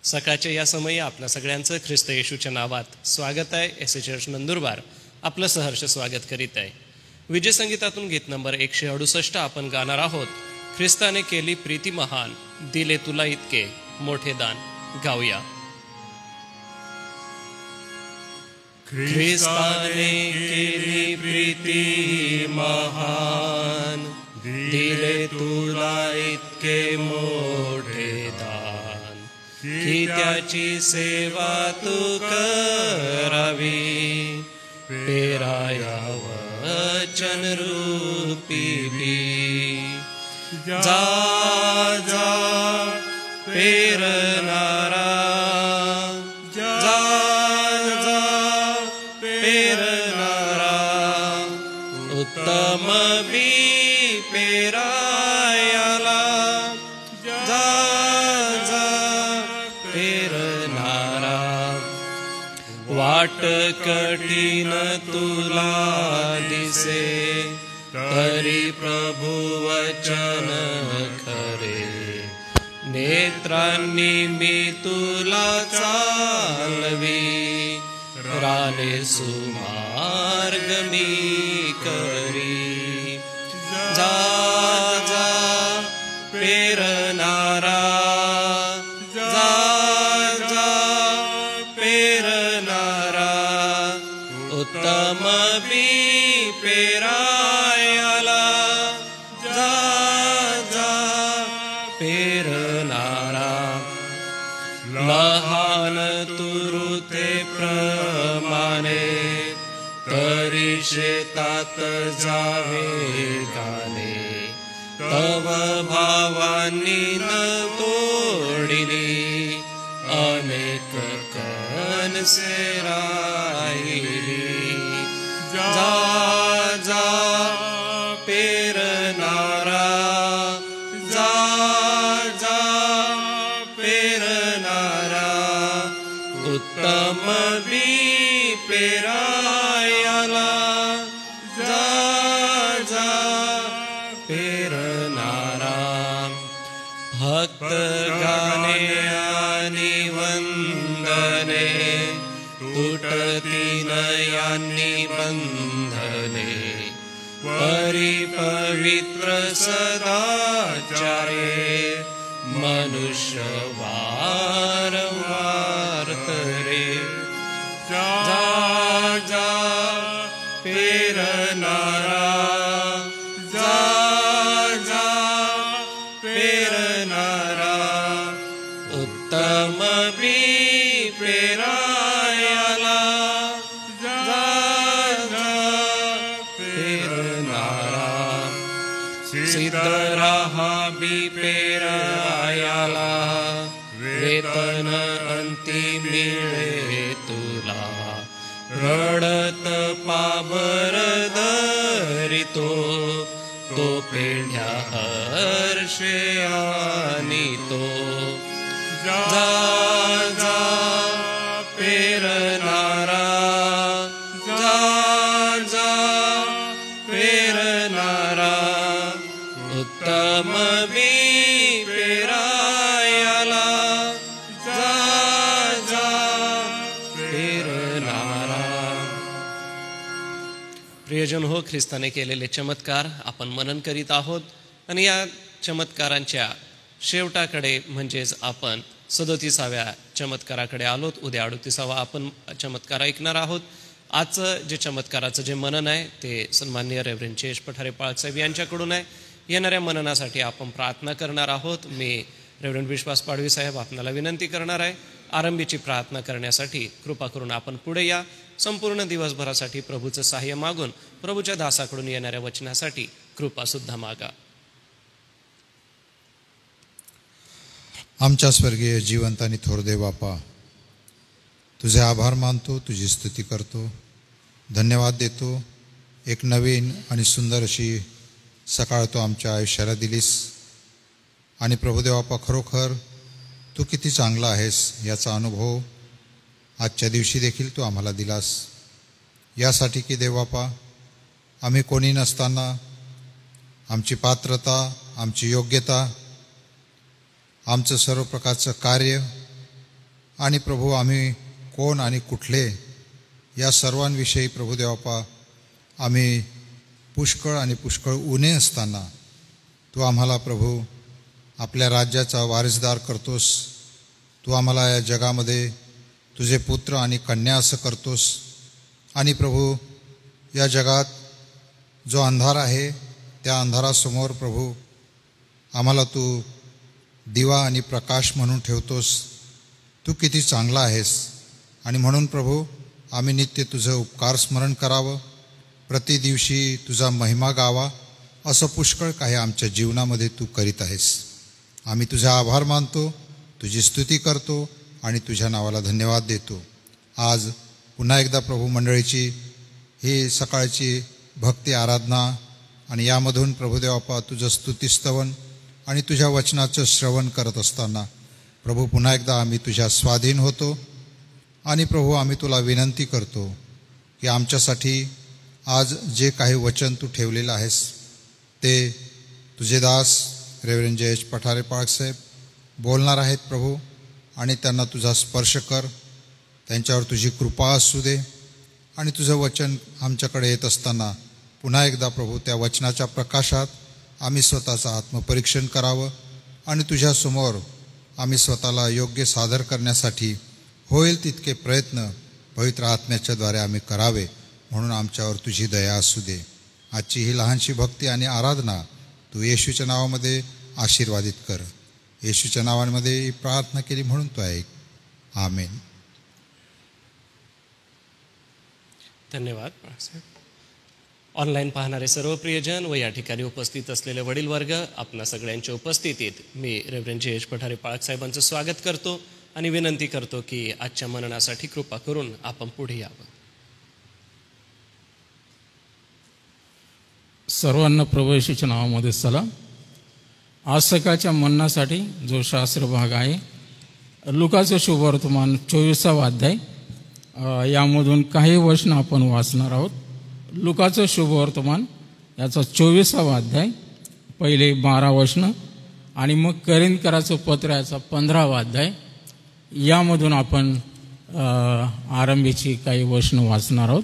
सकाळच्या या समयी आपल्या सगळ्यांचं ख्रिस्त येशूच्या नावात स्वागत आहे. एस ए चर्च नंदुरबार आपलं सहर्ष स्वागत करीत आहे. विजय संगीतातून गीत नंबर 168 आपण गाणार आहोत. ख्रिस्ताने केली प्रीती महान, दिले तुला इतके मोठे दान. गाऊया. ख्रिस्ताने केली प्रीती महान, दिले तुला इतके मोठे दान, की त्याची सेवा तू करावी. पेराया वचन रूपी बी, जा जा पेरणारा, जा जा पेरणारा, उत्तम बी पेरायाला, जा जा पेरणारा. वाट कठीण तुला दिसे, तरी प्रभु वचन खरे. नेत्रांनी मी तुला चालवी, राने सुमार्ग मी करी. जा जा पेरणारा, जा जा पेरणारा, उत्तम बी पेरायाला, जा जा पेरणारा. लहान तुरुते प्रमाणे, तरी शेतात जावे गाणे. तव भावांनी न तोडिली, अनेक कणसे राहिली. जा जा पेरणारा, जा जा पेरणारा, उत्तम बी पेरायाला, जा जा पेरणारा. भक्त गाणे आणि वंदने, तुटती नयांनी बंधने. परिपवित्र सदाचारे, मनुष्य वारंवार तरे. जा जा पेरणारा, जा जा पेरणारा, उत्तम बी पेरायाला, जा जा पेरणारा. सिद्ध राहा बी पेरायाला, वेतन अंती मिळे तुला. रडत पाबर धरितो, तो पेढ्या हर्षे आणितो. जा जा पेरणारा, जा जा पेरणारा, उत्तम बी पेरायाला, जा जा पेरणारा. प्रियजन हो, ख्रिस्ताने केलेले चमत्कार आपण मनन करीत आहोत आणि या चमत्कारांच्या शेवटाकडे म्हणजेच आपण 37व्या चमत्काराकडे आलोत. उद्या 38वा आपण चमत्कार ऐकणार आहोत. आजचं जे चमत्काराचं जे मनन आहे ते सन्माननीय रेव्हरंड चेश पठारे पाळसाहेब यांच्याकडून आहे. येणाऱ्या मननासाठी आपण प्रार्थना करणार आहोत. मी रेव्हरंड विश्वास पाडवी साहेब आपल्याला विनंती करणार आहे, आरंभीची प्रार्थना करण्यासाठी कृपा करून आपण पुढे या. संपूर्ण दिवसभरासाठी प्रभूचं सहाय्य मागून प्रभूच्या दासाकडून येणाऱ्या वचनासाठी कृपा सुद्धा मागा. आमच्या स्वर्गीय जिवंत आणि थोर देव बापा, तुझे आभार मानतो, तुझी स्तुती करतो, धन्यवाद देतो. एक नवीन आणि सुंदर अशी सकाळ तू आमच्या आयुष्याला दिलीस. आणि प्रभुदेव बापा, खरोखर तू किती चांगला आहेस याचा अनुभव आजच्या दिवशी देखील तू आम्हाला दिलास. यासाठी की देव बापा, आम्ही कोणी नसताना आमची पात्रता, आमची योग्यता, आमचं सर्व प्रकारचं कार्य आणि प्रभू आम्ही कोण आणि कुठले या सर्वांविषयी प्रभू देवापा आम्ही पुष्कळ आणि पुष्कळ उणे असताना तू आम्हाला प्रभू आपल्या राज्याचा वारसदार करतोस. तू आम्हाला या जगामध्ये तुझे पुत्र आणि कन्या असं करतोस. आणि प्रभू या जगात जो अंधार आहे त्या अंधारासमोर प्रभू आम्हाला तू दिवा आणि प्रकाश म्हणून ठेवतोस. तू किती चांगला आहेस. आणि म्हणून प्रभू आम्ही नित्य तुझं उपकार स्मरण करावं, प्रति दिवशी तुझा महिमा गावा, असं पुष्कळ काही आमच्या जीवनामध्ये तू करीत आहेस. आम्ही तुझा आभार मानतो, तुझी स्तुती करतो आणि तुझ्या नावाला धन्यवाद देतो. आज पुन्हा एकदा प्रभू मंडळीची ही सकाळची भक्ती आराधना आणि यामधून प्रभुदेवापा तुझं स्तुतिस्तवन आणि तुझ्या वचनाचं श्रवण करत असताना प्रभू पुन्हा एकदा आम्ही तुझ्या स्वाधीन होतो. आणि प्रभू आम्ही तुला विनंती करतो की आमच्यासाठी आज जे काही वचन तू ठेवलेलं आहेस ते तुझे दास रेव्हरंड जयेश पठारे पाळकसाहेब बोलणार आहेत प्रभू. आणि त्यांना तुझा स्पर्श कर, त्यांच्यावर तुझी कृपा असू दे. आणि तुझं वचन आमच्याकडे येत असताना पुन्हा एकदा प्रभू त्या वचनाच्या प्रकाशात आम्ही स्वतःचं आत्मपरीक्षण करावं आणि तुझ्यासमोर आम्ही स्वतःला योग्य सादर करण्यासाठी होईल तितके प्रयत्न पवित्र आत्म्याच्या द्वारे आम्ही करावे, म्हणून आमच्यावर तुझी दया असू दे. आजची ही लहानशी भक्ती आणि आराधना तू येशूच्या नावामध्ये आशीर्वादित कर. येशूच्या नावामध्ये ही प्रार्थना केली म्हणून तू ऐक. आमेन. धन्यवाद. ऑनलाईन पाहणारे सर्व प्रियजन व या ठिकाणी उपस्थित असलेले वडील वर्ग, आपणा सगळ्यांच्या उपस्थितीत मी रेव्हरंड जयेश पठारे पाळकसाहेबांचं स्वागत करतो आणि विनंती करतो की आजच्या मननासाठी कृपा करून आपण पुढे यावं. सर्वांना प्रभू येशूच्या नावामध्ये सलाम. आज सकाळच्या मननासाठी जो शास्त्र भाग आहे लुकाचं शुभवर्तमान 24वा अध्याय, यामधून काही वचन आपण वाचणार आहोत. लुकाचं शुभवर्तमान याचा 24वा अध्याय पहिले 12 वचनं आणि मग करिंथकराचं पत्र याचा 15वा अध्याय, यामधून आपण आरंभीची काही वचनं वाचणार आहोत.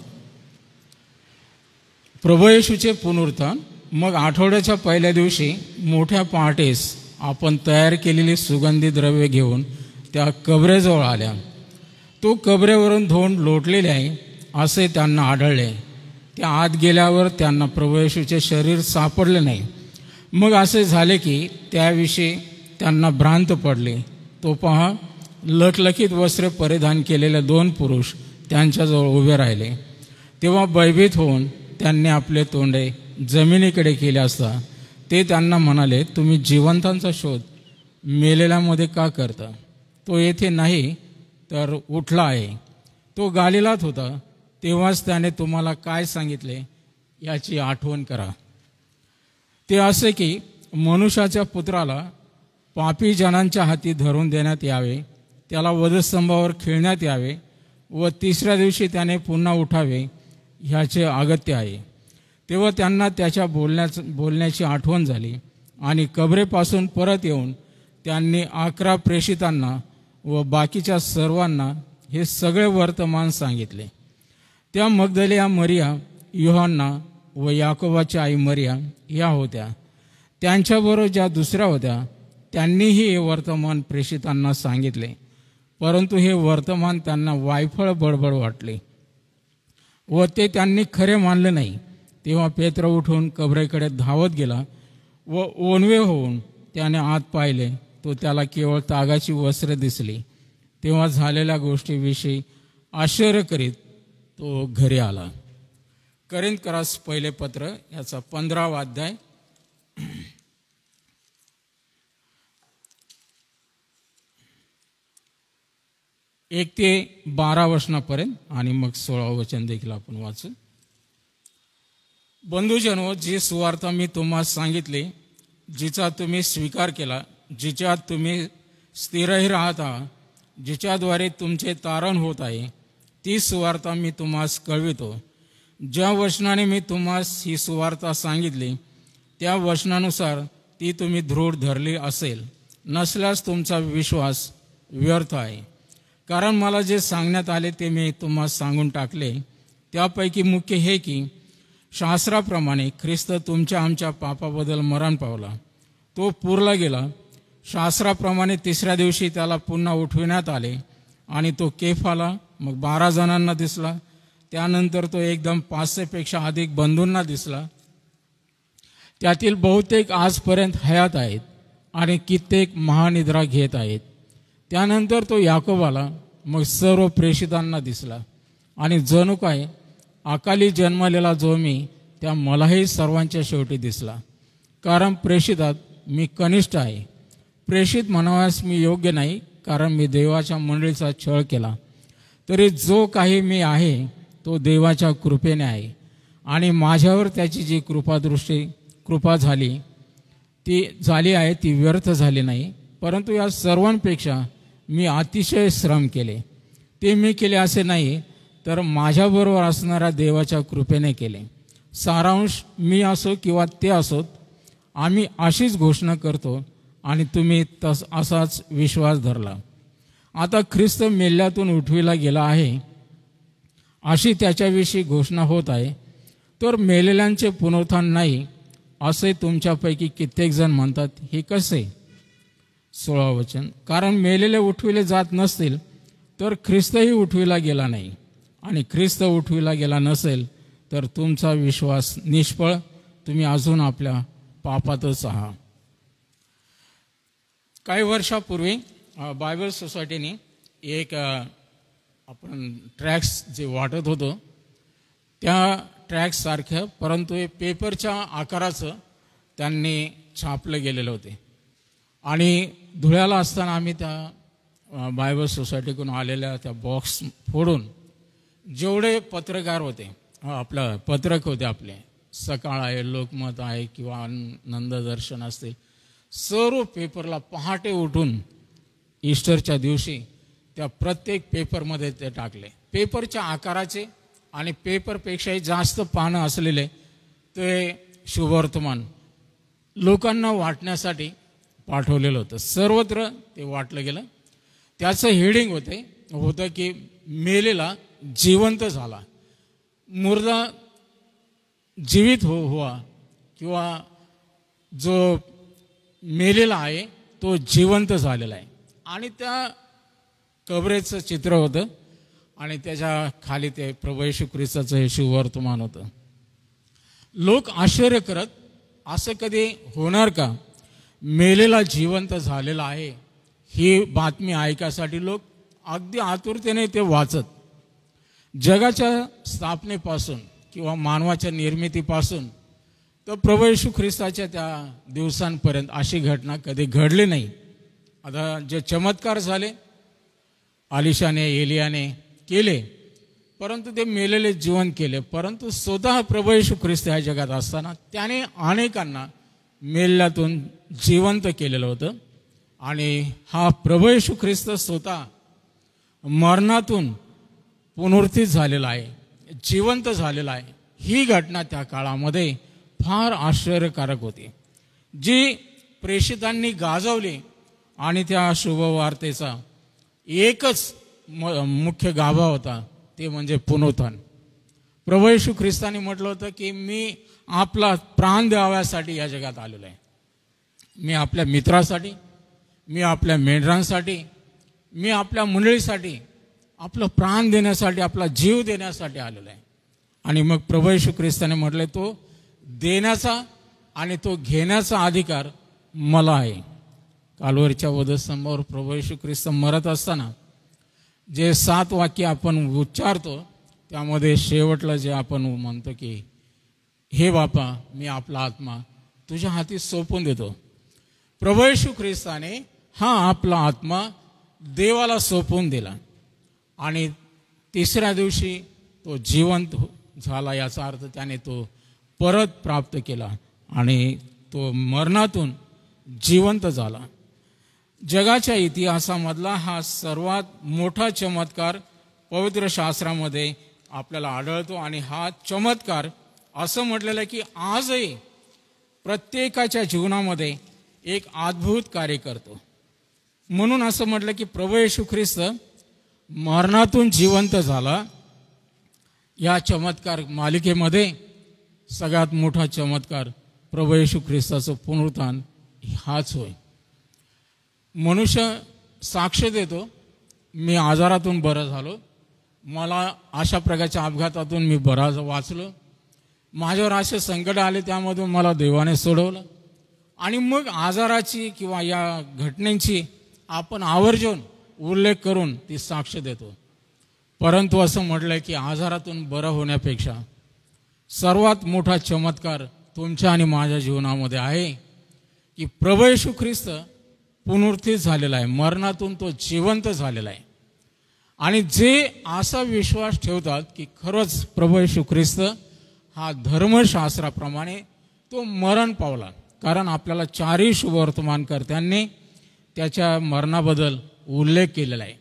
प्रभू येशूचे पुनरुत्थान. मग आठवड्याच्या पहिल्या दिवशी मोठ्या पहाटेस आपण तयार केलेली सुगंधी द्रव्ये घेऊन त्या कबरेजवळ आल्या. तो कबरेवरून धोंड लोटलेले आहे असे त्यांना आढळले. त्या आत गेल्यावर त्यांना प्रभू येशूचे शरीर सापडले नाही. मग असे झाले की त्याविषयी त्यांना भ्रांत पडले. तो पहा, लखलखीत वस्त्रे परिधान केलेले 2 पुरुष त्यांच्याजवळ उभे राहिले. तेव्हा भयभीत होऊन त्यांनी आपले तोंडे जमिनीकडे केले असता ते त्यांना म्हणाले, तुम्ही जिवंतांचा शोध मेलेल्यामध्ये का करता? तो येथे नाही तर उठला आहे. तो गालिलात होता. तेव्हाच त्याने तुम्हाला काय सांगितले याची आठवण करा. ते असे की मनुष्याच्या पुत्राला पापी जनांच्या हाती धरून देण्यात यावे, त्याला वधस्तंभावर खिळण्यात यावे व 3ऱ्या दिवशी त्याने पुन्हा उठावे ह्याचे अगत्य आहे. तेव्हा त्यांना त्याच्या बोलण्याची आठवण झाली आणि कबरेपासून परत येऊन त्यांनी 11 प्रेषितांना व बाकीच्या सर्वांना हे सगळे वर्तमान सांगितले. त्या मगदलिया मरिया, योहान्ना व याकोबाची आई मरिया या होत्या. त्यांच्याबरोबर ज्या दुसऱ्या होत्या त्यांनीही हे वर्तमान प्रेषितांना सांगितले. परंतु हे वर्तमान त्यांना वायफळ बडबड वाटले व ते त्यांनी खरे मानले नाही. तेव्हा पेत्र उठून कबरेकडे धावत गेला व ओनवे होऊन त्याने आत पाहिले. तो त्याला केवळ तागाची वस्त्रे दिसली. तेव्हा झालेल्या गोष्टीविषयी आश्चर्य करीत तो घरी आला. करिंथकरास पहिले पत्र याचा 15वा अध्याय एक ते 12 वचनापर्यंत आणि मग 16 वचन देखील आपण वाचू. बंधुजनो, जी सुवार्ता मी तुम्हाला सांगितली, जिचा तुम्ही स्वीकार केला, जिच्यात तुम्ही स्थिरही राहत आहात, जिच्याद्वारे तुमचे तारण होत आहे, ती सुवार्ता मी तुम्हास कळवितो. ज्या वचनाने मी तुम्हास ही सुवार्ता सांगितली त्या वचनानुसार ती तुम्ही दृढ धरली असेल. नसल्यास तुमचा विश्वास व्यर्थ आहे. कारण मला जे सांगण्यात आले ते मी तुम्हाला सांगून टाकले. त्यापैकी मुख्य हे की शास्त्राप्रमाणे ख्रिस्त तुमच्या आमच्या पापाबद्दल मरण पावला, तो पुरला गेला. शास्त्राप्रमाणे तिसऱ्या दिवशी त्याला पुन्हा उठविण्यात आले आणि तो केफाला, मग 12 जणांना दिसला. त्यानंतर तो एकदम 500 पेक्षा अधिक बंधूंना दिसला. त्यातील बहुतेक आजपर्यंत हयात आहेत आणि कित्येक महानिद्रा घेत आहेत. त्यानंतर तो याकोबाला, मग सर्व प्रेषितांना दिसला. आणि जणू काय अकाली जन्मलेला जो मी, त्या मलाही सर्वांच्या शेवटी दिसला. कारण प्रेषितात मी कनिष्ठ आहे. प्रेषित म्हणाव्यास मी योग्य नाही, कारण मी देवाच्या मंडळीचा छळ केला. तरी जो काही मी आहे तो देवाच्या कृपेने आहे. आणि माझ्यावर त्याची जी कृपा झाली आहे ती व्यर्थ झाली नाही. परंतु या सर्वांपेक्षा मी अतिशय श्रम केले. ते मी केले असे नाही, तर माझ्याबरोबर असणाऱ्या देवाच्या कृपेने केले. सारांश मी असो किंवा ते असोत, आम्ही अशीच घोषणा करतो आणि तुम्ही असाच विश्वास धरला. आता ख्रिस्त मेल्यातून उठविला गेला आहे अशी त्याच्याविषयी घोषणा होत आहे. तर मेलेल्यांचे पुनरुत्थान नाही असे तुमच्यापैकी कित्येक जण म्हणतात. हे कसे? 16 वचन. कारण मेलेले उठविले जात नसतील तर ख्रिस्तही उठविला गेला नाही. आणि ख्रिस्त उठविला गेला नसेल तर तुमचा विश्वास निष्फळ, तुम्ही अजून आपल्या पापातच आहात. काही वर्षापूर्वी बायबल सोसायटीने एक आपण ट्रॅक्स जे वाटत होतो त्या ट्रॅक्ससारखं, परंतु हे पेपरच्या आकाराचं त्यांनी छापलं गेलेलं होते. आणि धुळ्याला असताना आम्ही त्या बायबल सोसायटीकडून आलेल्या त्या बॉक्स फोडून जेवढे पत्रकार होते, आपलं पत्रक होते, आपले सकाळ आहे, लोकमत आहे किंवा नंददर्शन असतील, सर्व पेपरला पहाटे उठून ईस्टरच्या दिवशी त्या प्रत्येक पेपरमध्ये ते टाकले. पेपरच्या आकाराचे आणि पेपरपेक्षाही जास्त पानं असलेले ते शुभवर्तमान लोकांना वाटण्यासाठी पाठवलेलं होतं. सर्वत्र ते वाटलं गेलं. त्याचं हेडिंग होतं की मेलेला जिवंत झाला, मुर्दा जीवित हुआ, किंवा जो मेलेला आहे तो जिवंत झालेला आहे. आणि त्या कबरेचं चित्र होतं आणि त्याच्या खाली ते प्रभू येशू ख्रिस्ताचं हे शुभवर्तमान होतं. लोक आश्चर्य करत, असं कधी होणार का? मेलेला जिवंत झालेला आहे ही बातमी ऐकायसाठी लोक अगदी आतुरतेने ते वाचत. जगाच्या स्थापनेपासून किंवा मानवाच्या निर्मितीपासून तर प्रभू येशू ख्रिस्ताच्या त्या दिवसांपर्यंत अशी घटना कधी घडली नाही. आता जे चमत्कार झाले आलिशाने, एलियाने केले, परंतु ते मेलेले जिवंत केले. परंतु स्वतः प्रभू येशू ख्रिस्त ह्या जगात असताना त्याने अनेकांना मेलेल्यातून जिवंत केलेलं होतं. आणि हा प्रभू येशू ख्रिस्त स्वतः मरणातून पुनरुत्थित झालेला आहे, जिवंत झालेला आहे. ही घटना त्या काळामध्ये फार आश्चर्यकारक होती, जी प्रेषितांनी गाजवली. आणि त्या शुभवार्तेचा एकच मुख्य गाभा होता, ते म्हणजे पुनरुत्थान. प्रभू येशू ख्रिस्ताने म्हटलं होतं की मी आपला प्राण द्याव्यासाठी या जगात आलेलो आहे. मी आपल्या मित्रासाठी, मी आपल्या मेंढरांसाठी, मी आपल्या मंडळीसाठी आपलं प्राण देण्यासाठी, आपला जीव देण्यासाठी आलेलो आहे. आणि मग प्रभू येशू ख्रिस्ताने म्हटले तो देण्याचा आणि तो घेण्याचा अधिकार मला आहे. कालवरीच्या वधस्तंभावर प्रभू येशू ख्रिस्त मरत असताना जे 7 वाक्य आपण उच्चारतो त्यामध्ये शेवटलं जे आपण म्हणतो की हे बापा, मी आपला आत्मा तुझ्या हाती सोपवून देतो. प्रभू येशू ख्रिस्ताने हा आपला आत्मा देवाला सोपवून दिला आणि तिसऱ्या दिवशी तो जिवंत झाला. याचा अर्थ त्याने तो परत प्राप्त केला आणि तो मरणातून जिवंत झाला. जगाच्या इतिहासामधला हा सर्वात मोठा चमत्कार पवित्र शास्त्रामध्ये आपल्याला आढळतो. आणि हा चमत्कार असं म्हटलेलं आहे की आजही प्रत्येकाच्या जीवनामध्ये एक अद्भुत कार्य करतो. म्हणून असं म्हटलं की प्रभू येशू ख्रिस्त मरणातून जिवंत झाला. या चमत्कार मालिकेमध्ये सगळ्यात मोठा चमत्कार प्रभू येशू ख्रिस्ताचं पुनरुत्थान हाच होय. मनुष्य साक्ष देतो, मी आजारातून बरं झालो, मला अशा प्रकारच्या अपघातातून मी बरा वाचलो, माझ्यावर असे संकट आले त्यामधून मला देवाने सोडवलं. आणि मग आजाराची किंवा या घटनेची आपण आवर्जून उल्लेख करून ती साक्ष देतो. परंतु असं म्हटलं की आजारातून बरं होण्यापेक्षा सर्वात मोठा चमत्कार तुमच्या आणि माझ्या जीवनामध्ये आहे की प्रभू येशू ख्रिस्त पुनरुत्थित झालेला आहे, मरणातून तो जिवंत झालेला आहे. आणि जे असा विश्वास ठेवतात की खरंच प्रभू येशू ख्रिस्त हा धर्मशास्त्राप्रमाणे तो मरण पावला, कारण आपल्याला चारही शुभवर्तमानकर्त्यांनी त्याच्या मरणाबद्दल उल्लेख केलेला आहे,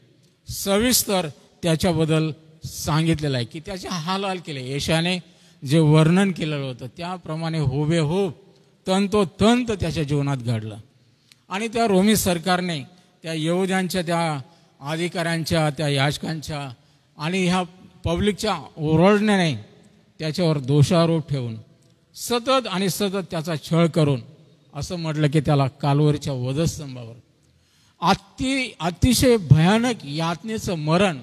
सविस्तर त्याच्याबद्दल सांगितलेलं आहे की त्याचे हाल केले. यशाने जे वर्णन केलेलं होतं त्याप्रमाणे हुबेहूब तंतोतंत त्याच्या जीवनात घडलं. आणि त्या रोमी सरकारने त्या यहुद्यांच्या त्या अधिकाऱ्यांच्या त्या याजकांच्या आणि ह्या पब्लिकच्या ओरडण्याने त्याच्यावर दोषारोप ठेवून सतत आणि सतत त्याचा छळ करून असं म्हटलं की त्याला कालवरीच्या वधस्तंभावर अतिशय भयानक यातनेचं मरण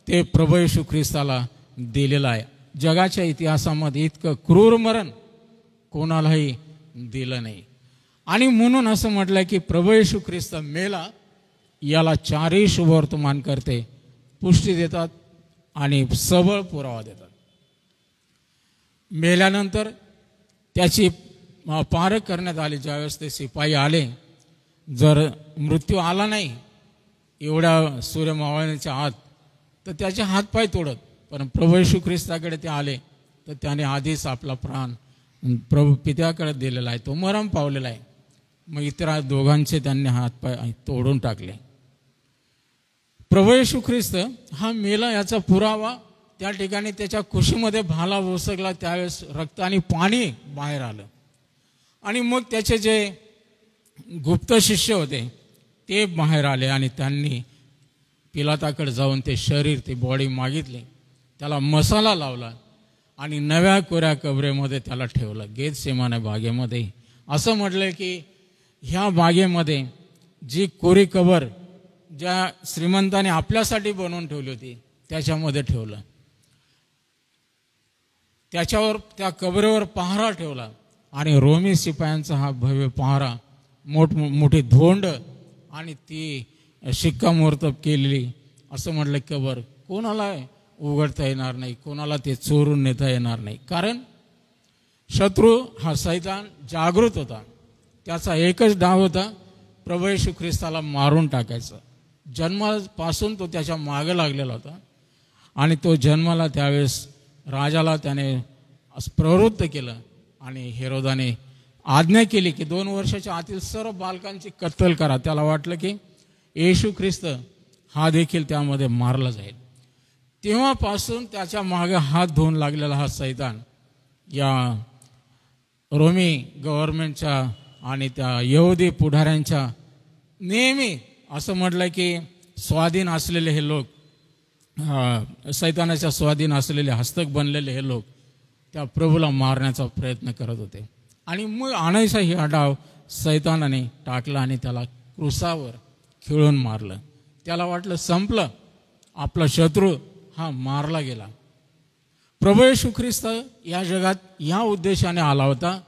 ते प्रभू येशू ख्रिस्ताला दिलेलं आहे. जगाच्या इतिहासामध्ये इतकं क्रूर मरण कोणालाही दिलं नाही. आणि म्हणून असं म्हटलं की प्रभू येशू ख्रिस्त मेला, याला चारही शुभवर्तमान करते पुष्टी देतात आणि सबळ पुरावा देतात. मेल्यानंतर त्याची पारख करण्यात आली. ज्यावेळेस ते शिपाई आले, जर मृत्यू आला नाही एवढ्या सूर्यमावळण्याच्या आत तर त्याचे हातपाय तोडत, पण प्रभू येशू ख्रिस्ताकडे ते आले तर त्याने आधीच आपला प्राण प्रभू पित्याकडे दिलेला आहे, तो मरण पावलेला आहे. मग इतर दोघांचे त्यांनी हातपाय तोडून टाकले. प्रभू येशू ख्रिस्त हा मेला याचा पुरावा त्या ठिकाणी त्याच्या कुशीमध्ये भाला उसकला, त्यावेळेस रक्त आणि पाणी बाहेर आलं. आणि मग त्याचे जे गुप्त शिष्य होते ते बाहेर आले आणि त्यांनी पिलाताकडे जाऊन ते शरीर, ती बॉडी मागितली, त्याला मसाला लावला आणि नव्या कोऱ्या कबरेमध्ये त्याला ठेवलं, गेतसेमाने बागेमध्ये. असं म्हटलं की ह्या बागेमध्ये जी कोरी कबर ज्या श्रीमंताने आपल्यासाठी बनवून ठेवली होती त्याच्यामध्ये ठेवलं. त्याच्यावर त्या कबरेवर पहारा ठेवला आणि रोमी शिपायांचा हा भव्य पहारा, मोठी धोंड आणि ती शिक्कामोर्तब केलेली, असं म्हटलं कबर कोणाला उघडता येणार नाही, कोणाला ते चोरून नेता येणार नाही. कारण शत्रू हा सैतान जागृत होता, त्याचा एकच डाव होता, प्रभू येशू ख्रिस्ताला मारून टाकायचं. जन्मापासून तो त्याच्या मागे लागलेला होता आणि तो जन्माला त्यावेळेस राजाला त्याने प्रवृत्त केलं आणि हेरोदाने आज्ञा केली की 2 वर्षाच्या आतील सर्व बालकांची कत्तल करा. त्याला वाटलं की येशू ख्रिस्त हा देखील त्यामध्ये मारला जाईल. तेव्हापासून त्याच्या मागे हात धुवून लागलेला हा सैतान या रोमी गव्हर्नमेंटच्या आणि त्या यहुदी पुढाऱ्यांच्या नेहमी असं म्हटलं की स्वाधीन असलेले हे लोक, सैतानाच्या स्वाधीन असलेले हस्तक बनलेले हे लोक त्या प्रभूला मारण्याचा प्रयत्न करत होते. आणि मग आणायचा हा डाव सैतानाने टाकला आणि त्याला क्रुसावर खिळून मारलं. त्याला वाटलं संपलं, आपला शत्रू हा मारला गेला. प्रभू येशू ख्रिस्त या जगात या उद्देशाने आला होता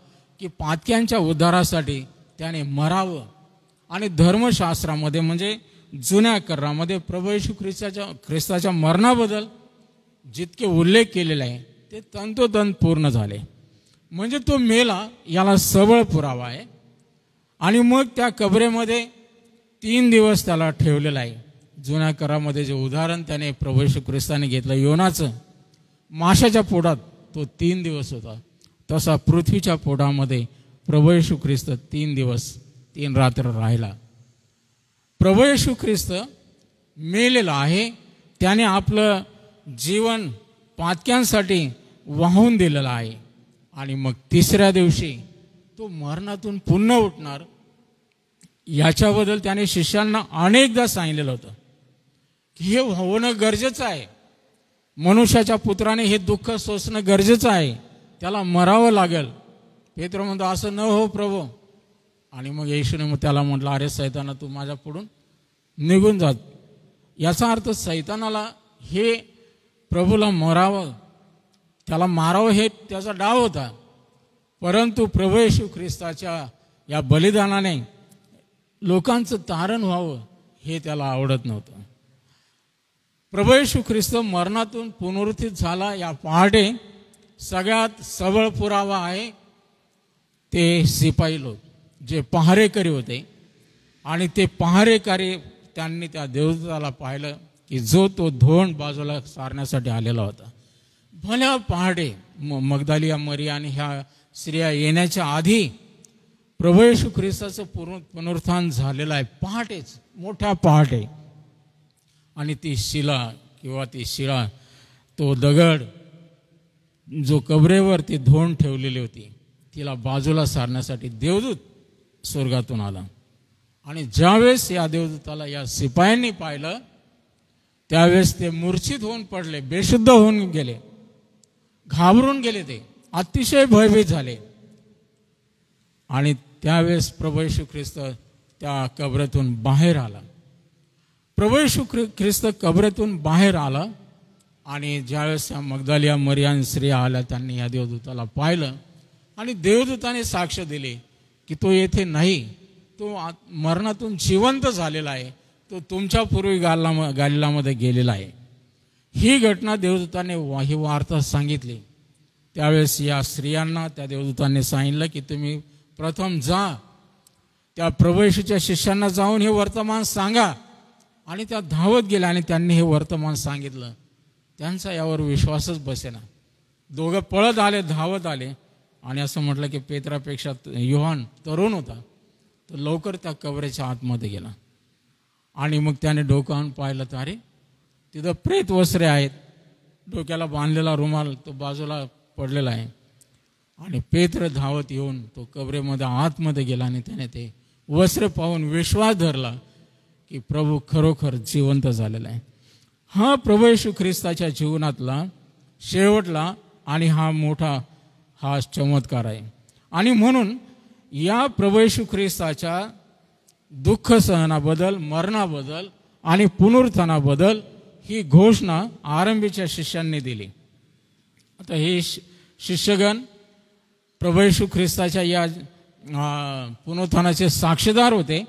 की पातक्यांच्या उद्धारासाठी त्याने मरावं. आणि धर्मशास्त्रामध्ये म्हणजे जुन्या करारामध्ये प्रभू येशू ख्रिस्ताच्या मरणाबद्दल जितके उल्लेख केलेले आहे ते तंतोतंत पूर्ण झाले. म्हणजे तो मेला याला सबळ पुरावा आहे. आणि मग त्या कबरेमध्ये 3 दिवस त्याला ठेवलेला आहे. जुन्या करारामध्ये जे उदाहरण त्याने प्रभू येशू ख्रिस्ताने घेतलं योनाचं, माशाच्या पोटात तो 3 दिवस होता, तसा पृथ्वीच्या पोटामध्ये प्रभू येशू ख्रिस्त 3 दिवस 3 रात्र राहिला. प्रभू येशू ख्रिस्त मेलेला आहे, त्याने आपलं जीवन पातक्यांसाठी वाहून दिलेलं आहे. आणि मग 3ऱ्या दिवशी तो मरणातून पुन्हा उठणार, याच्याबद्दल त्याने शिष्यांना अनेकदा सांगितलेलं होतं. हे होणं गरजेचं आहे. मनुष्याच्या पुत्राने हे दुःख सोसणं गरजेचं आहे, त्याला मरावं लागेल. पेत्र म्हणतो असं न हो प्रभू. आणि मग येशूने मग त्याला म्हटलं, अरे सैताना, तू माझ्या पुढून निघून जा. याचा अर्थ सैतानाला हे प्रभूला मरावं, त्याला मारावं हे त्याचा डाव होता. परंतु प्रभू येशू ख्रिस्ताच्या या बलिदानाने लोकांचं तारण व्हावं हे त्याला आवडत नव्हतं. प्रभू येशू ख्रिस्त मरणातून पुनरुत्थित झाला या पहाटे सगळ्यात सबळ पुरावा आहे ते शिपाई लोक जे पहारेकरी होते. आणि ते पहारेकरी त्यांनी त्या देवदूताला पाहिलं की जो तो धोंड बाजूला सारण्यासाठी आलेला होता. भल्या पहाटे मगदलिया मरिया आणि ह्या स्त्रिया येण्याच्या आधी प्रभू येशू ख्रिस्ताचं पुनरुत्थान झालेलं आहे, पहाटेच, मोठ्या पहाटे. आणि ती शिला किंवा ती शिळा, तो दगड जो कबरेवर ती धोंड ठेवलेली होती, तिला बाजूला सारण्यासाठी देवदूत स्वर्गातून आला. आणि ज्यावेळेस या देवदूताला या शिपायांनी पाहिलं त्यावेळेस ते मूर्छित होऊन पडले, बेशुद्ध होऊन गेले, घाबरून गेले, ते अतिशय भयभीत झाले. आणि त्यावेळेस प्रभू येशू ख्रिस्त त्या कबरेतून बाहेर आला. प्रभू येशू ख्रिस्त कबरेतून बाहेर आला. आणि ज्यावेळेस त्या मगदलिया मरिया स्त्रिया आल्या त्यांनी या देवदूताला पाहिलं. आणि देवदूताने साक्ष दिली की तो येथे नाही, तो मरणातून जिवंत झालेला आहे, तो तुमच्या पूर्वी गालिलामध्ये गेलेला आहे. ही घटना देवदूताने ही वार्ता सांगितली. त्यावेळेस या स्त्रियांना त्या देवदूताने सांगितलं की तुम्ही प्रथम जा, त्या प्रभू येशूच्या शिष्यांना जाऊन हे वर्तमान सांगा. आणि त्या धावत गेल्या आणि त्यांनी हे वर्तमान सांगितलं. त्यांचा यावर विश्वासच बसेना. दोघं पळत आले, धावत आले. आणि असं म्हटलं की पेत्रापेक्षा योहान तरुण होता, तो लवकर त्या कबरेच्या आतमध्ये गेला. आणि मग त्याने डोकं पाहिलं तर अरे तिथं प्रेत वस्त्रे आहेत, डोक्याला बांधलेला रुमाल तो बाजूला पडलेला आहे. आणि पेत्र धावत येऊन तो कबरेमध्ये आतमध्ये गेला आणि त्याने ते वस्त्र पाहून विश्वास धरला की प्रभू खरोखर जिवंत झालेला आहे. हा प्रभू येशू ख्रिस्ताच्या जीवनातला शेवटला आणि हा मोठा हा चमत्कार आहे. आणि म्हणून या प्रभू येशू ख्रिस्ताच्या दुःख सहनाबद्दल, मरणाबद्दल आणि पुनरुत्थानाबद्दल ही घोषणा आरंभीच्या शिष्यांनी दिली. आता हे शिष्यगण प्रभू येशू ख्रिस्ताच्या या पुनरुत्थानाचे साक्षीदार होते.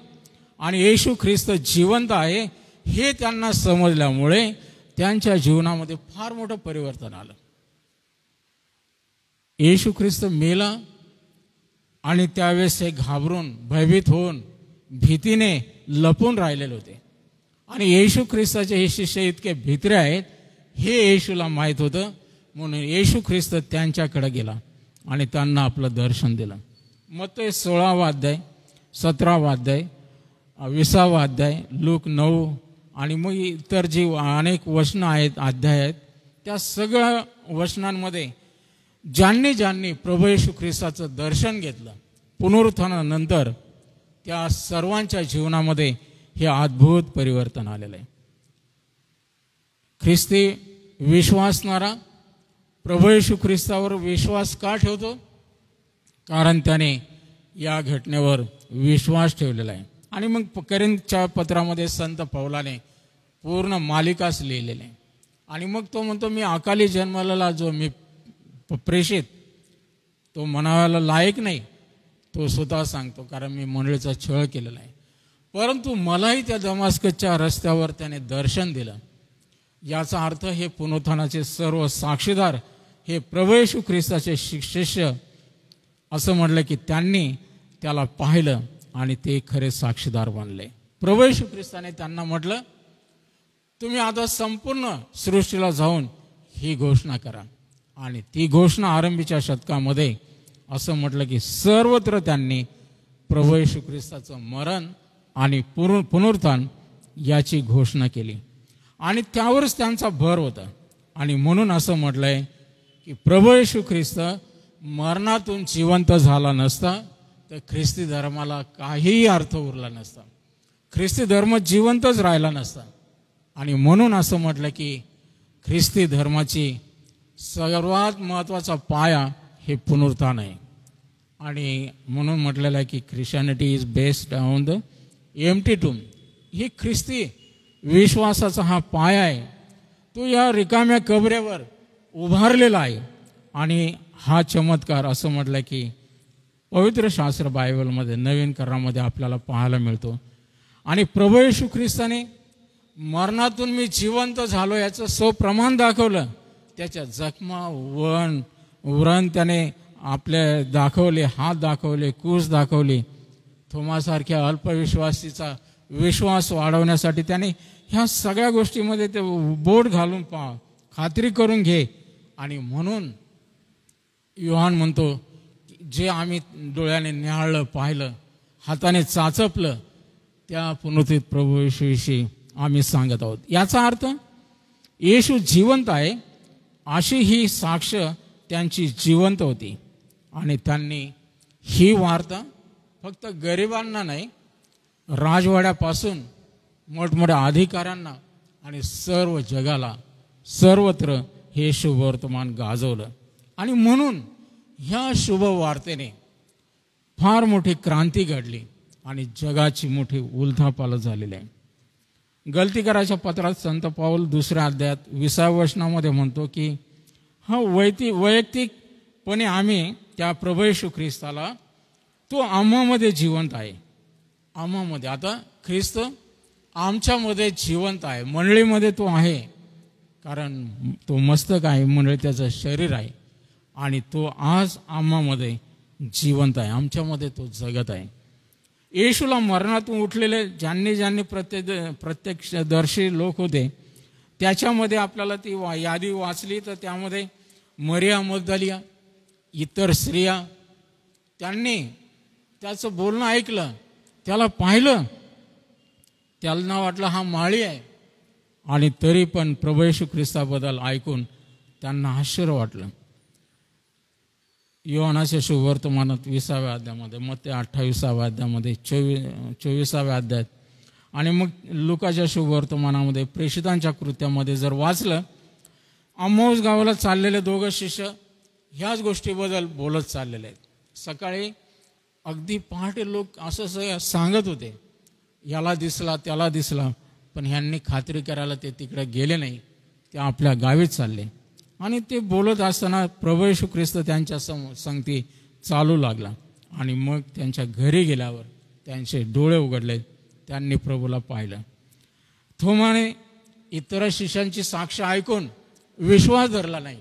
आणि येशू ख्रिस्त जिवंत आहे हे त्यांना समजल्यामुळे त्यांच्या जीवनामध्ये फार मोठं परिवर्तन आलं. येशू ख्रिस्त मेला आणि त्यावेळेस हे घाबरून, भयभीत होऊन, भीतीने लपून राहिलेले होते. आणि येशू ख्रिस्ताचे हे शिष्य इतके भित्रे आहेत हे येशूला माहीत होतं. म्हणून येशू ख्रिस्त त्यांच्याकडे गेला आणि त्यांना आपलं दर्शन दिलं. मत्ती 16वा अध्याय, 17वा अध्याय, 20वा अध्याय, लूक 9 आणि मग इतर जी अनेक वचनं आहेत, अध्याय आहेत, त्या सगळ्या वचनांमध्ये ज्यांनी ज्यांनी प्रभू येशू ख्रिस्ताचं दर्शन घेतलं पुनरुत्थानानंतर त्या सर्वांच्या जीवनामध्ये हे अद्भुत परिवर्तन आलेलं आहे. ख्रिस्ती विश्वासणारा प्रभू येशू ख्रिस्तावर विश्वास का ठेवतो? कारण त्याने या घटनेवर विश्वास ठेवलेला आहे. आणि मग करिंथच्या पत्रामध्ये संत पौलाने पूर्ण मालिकाच लिहिलेले आहे. आणि मग तो म्हणतो मी अकाली जन्मलेला जो मी प्रेषित तो म्हणायला लायक नाही, तो स्वतः सांगतो, कारण मी मंडळीचा छळ केलेला आहे. परंतु मलाही त्या दमास्कसच्या रस्त्यावर त्याने दर्शन दिलं. याचा अर्थ हे पुनरुत्थानाचे सर्व साक्षीदार हे प्रभू येशू ख्रिस्ताचे शिष्य असं म्हटलं की त्यांनी त्याला पाहिलं आणि ते खरे साक्षीदार बनले. प्रभू येशू ख्रिस्ताने त्यांना म्हटलं तुम्ही आता संपूर्ण सृष्टीला जाऊन ही घोषणा करा. आणि ती घोषणा आरंभीच्या शतकामध्ये असं म्हटलं की सर्वत्र त्यांनी प्रभू येशू ख्रिस्ताचं मरण आणि पुनरुत्थान याची घोषणा केली. आणि त्यावरच त्यांचा भर होता. आणि म्हणून असं म्हटलंय की प्रभू येशू ख्रिस्त मरणातून जिवंत झाला नसता तर ख्रिस्ती धर्माला काहीही अर्थ उरला नसता. ख्रिस्ती धर्म जिवंतच राहिला नसता. आणि म्हणून असं म्हटलं की ख्रिस्ती धर्माची सर्वात महत्त्वाचा पाया हे पुनरुत्थान आहे. आणि म्हणून म्हटलेलं आहे की Christianity is based on the empty tomb. ही ख्रिस्ती विश्वासाचा हा पाया आहे, तो या रिकाम्या कबरेवर उभारलेला आहे. आणि हा चमत्कार असं म्हटलं की पवित्र शास्त्र बायबलमध्ये नवीन करारामध्ये आपल्याला पाहायला मिळतो. आणि प्रभू येशू ख्रिस्ताने मरणातून मी जिवंत झालो याचं प्रमाण दाखवलं. त्याच्या जखमा व्रण त्याने आपले दाखवले, हात दाखवले, कूस दाखवली. थोमासारख्या अल्पविश्वासीचा विश्वास वाढवण्यासाठी त्याने ह्या सगळ्या गोष्टीमध्ये ते बोट घालून खात्री करून घे. आणि म्हणून योहान म्हणतो जे आम्ही डोळ्याने न्याहाळलं, पाहिलं, हाताने चाचपलं, त्या पुनरुत्थित प्रभू येशूविषयी आम्ही सांगत आहोत. याचा अर्थ येशू जिवंत आहे अशी ही साक्ष त्यांची जिवंत होती. आणि त्यांनी ही वार्ता फक्त गरिबांना नाही, राजवाड्यापासून मोठमोठ्या अधिकाऱ्यांना आणि सर्व जगाला सर्वत्र हे शुभवर्तमान गाजवलं. आणि म्हणून ह्या शुभ वार्तेने फार मोठी क्रांती घडली आणि जगाची मोठी उलथापालथ झालेली आहे. गलतीकराच्या पत्रात संत पाऊल 2 अध्यायात 20व्या वचनामध्ये म्हणतो की हा वैयक्तिकपणे आम्ही त्या प्रभू येशू ख्रिस्ताला, तो आम्हामध्ये जिवंत आहे. आम्हामध्ये, आता ख्रिस्त आमच्यामध्ये जिवंत आहे, मंडळीमध्ये तो आहे, कारण तो मस्तक आहे, मंडळी त्याचं शरीर आहे. आणि तो आज आम्हामध्ये जिवंत आहे, आमच्यामध्ये तो जगत आहे. येशूला मरणातून उठलेले ज्यांनी प्रत्यक्षदर्शी लोक होते, त्याच्यामध्ये आपल्याला ती यादी वाचली तर त्यामध्ये मरिया मग्दलिया, इतर स्त्रिया, त्यांनी त्याचं बोलणं ऐकलं, त्याला पाहिलं, त्यांना वाटलं हा माळी आहे. आणि तरी पण प्रभू येशू ख्रिस्ताबद्दल ऐकून त्यांना आश्चर्य वाटलं. योहानाच्या शुभवर्तमानात 20व्या अध्यायामध्ये, मत्ते 28व्या अध्यायामध्ये, 24व्या अध्यायात, आणि मग लुकाच्या शुभवर्तमानामध्ये, प्रेषितांच्या कृत्यामध्ये जर वाचलं, अम्माऊस गावाला चाललेले 2 शिष्य ह्याच गोष्टीबद्दल बोलत चाललेले आहेत. सकाळी अगदी पहाटे लोक असं सांगत होते, याला दिसला, त्याला दिसला, पण ह्यांनी खात्री करायला ते तिकडे गेले नाही, ते आपल्या गावीच चालले. आणि ते बोलत असताना प्रभू येशू ख्रिस्त त्यांच्या संगती चालू लागला. आणि मग त्यांच्या घरी गेल्यावर त्यांचे डोळे उघडले, त्यांनी प्रभूला पाहिलं. थोमाने इतर शिष्यांची साक्ष ऐकून विश्वास धरला नाही.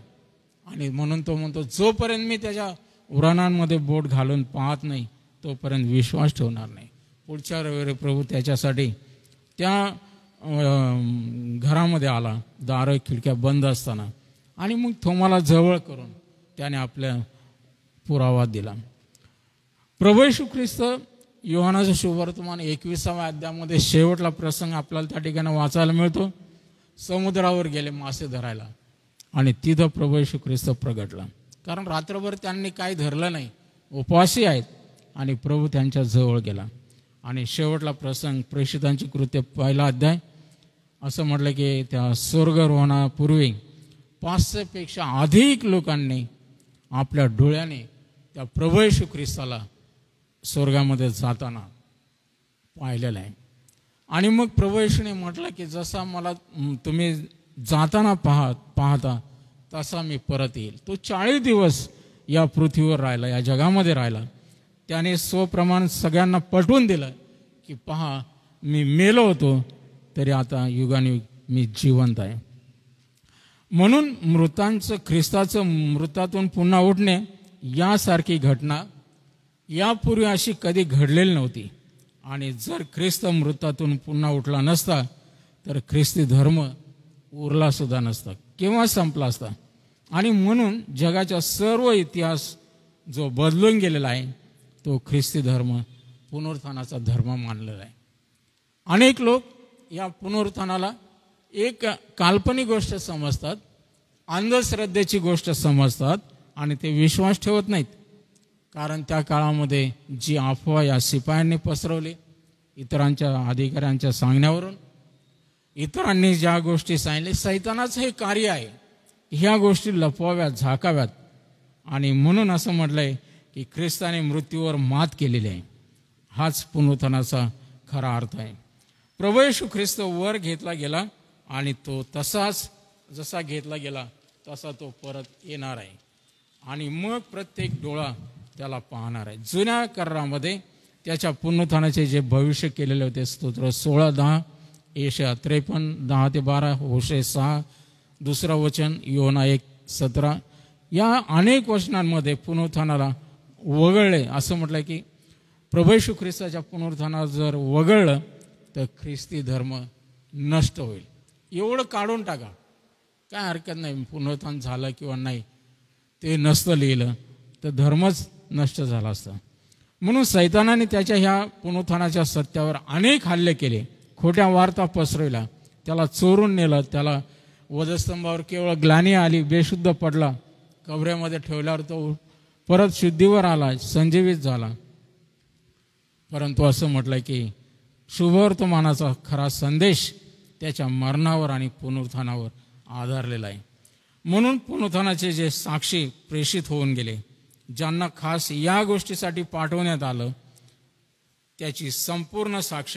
आणि म्हणून तो म्हणतो, जोपर्यंत मी त्याच्या उराणांमध्ये बोट घालून पाहत नाही तोपर्यंत विश्वास ठेवणार नाही. पुढच्या रविवारी प्रभू त्याच्यासाठी त्या घरामध्ये आला, दारं खिडक्या बंद असताना, आणि मग थोमाला जवळ करून त्याने आपल्या पुरावा दिला. प्रभू येशू ख्रिस्त योहानाचं शुभवर्तमान 21व्या अध्यायामध्ये शेवटला प्रसंग आपल्याला त्या ठिकाणी वाचायला मिळतो. समुद्रावर गेले मासे धरायला आणि तिथं प्रभू येशू ख्रिस्त प्रगटला, कारण रात्रभर त्यांनी काही धरलं नाही, उपवासी आहेत. आणि प्रभू त्यांच्या जवळ गेला. आणि शेवटला प्रसंग प्रेषितांची कृत्य 1 अध्याय, असं म्हटलं की त्या स्वर्गारोहणापूर्वी 500पेक्षा अधिक लोकांनी आपल्या डोळ्याने त्या प्रभू येशू ख्रिस्ताला स्वर्गामध्ये जाताना पाहिलेलं आहे. आणि मग प्रभू येशूने म्हटलं की जसा मला तुम्ही जाताना पाहता तसा मी परत येईल. तो 40 दिवस या पृथ्वीवर राहिला, या जगामध्ये राहिला. त्याने स्वप्रमाण सगळ्यांना पटवून दिलं की पहा, मी मेलो होतो तरी आता युगानुयुग मी जिवंत आहे. म्हणून ख्रिस्ताचं मृतातून पुन्हा उठणे यासारखी घटना यापूर्वी अशी कधी घडलेली नव्हती. आणि जर ख्रिस्त मृतातून पुन्हा उठला नसता तर ख्रिस्ती धर्म उरला सुद्धा नसता, केव्हा संपला असता. आणि म्हणून जगाचा सर्व इतिहास जो बदलून गेलेला आहे तो ख्रिस्ती धर्म पुनरुत्थानाचा धर्म मानलेला आहे. अनेक लोक या पुनरुत्थानाला एक काल्पनिक गोष्ट समजतात, अंधश्रद्धेची गोष्ट समजतात आणि ते विश्वास ठेवत नाहीत. कारण त्या काळामध्ये जी अफवा या शिपायांनी पसरवली इतरांच्या अधिकाऱ्यांच्या सांगण्यावरून, इतरांनी ज्या गोष्टी सांगितल्या, सैतानाचं हे कार्य आहे, ह्या गोष्टी लपवाव्यात, झाकाव्यात. आणि म्हणून असं म्हटलंय की ख्रिस्ताने मृत्यूवर मात केलेली आहे. हाच पुनरुत्थानाचा खरा अर्थ आहे. प्रभू येशू ख्रिस्त वर घेतला गेला आणि तो तसाच जसा घेतला गेला तसा तो परत येणार आहे. आणि मग प्रत्येक डोळा त्याला पाहणार आहे. जुन्या करारामध्ये त्याच्या पुनरुत्थानाचे जे भविष्य केलेले होते, स्तोत्र 16:10, येशया 53:10-12, होशे 6 2 वचन, योना 1:17, या अनेक वचनांमध्ये पुनरुत्थानाला वगळले. असं म्हटलं की प्रभू येशू ख्रिस्ताच्या पुनरुत्थानाला जर वगळलं तर ख्रिस्ती धर्म नष्ट होईल. एवढं काढून टाका, काय हरकत नाही. पुनरुत्थान झालं किंवा नाही ते नसतं लिहिलं तर धर्मच नष्ट झाला असता. म्हणून सैतानाने त्याच्या ह्या पुनरुत्थानाच्या सत्यावर अनेक हल्ले केले, खोट्या वार्ता पसरविल्या, त्याला चोरून नेलं, त्याला वधस्तंभावर केवळ ग्लानी आली, बेशुद्ध पडला, कबरेमध्ये ठेवल्यावर तो परत शुद्धीवर आला, संजीवित झाला. परंतु असं म्हटलं की शुभवर्तमानाचा खरा संदेश त्याच्या मरणावर आणि पुनरुत्थानावर आधारलेला आहे. म्हणून पुनरुत्थानाचे जे साक्षी प्रेषित होऊन गेले, ज्यांना खास या गोष्टीसाठी पाठवण्यात आलं, त्याची संपूर्ण साक्ष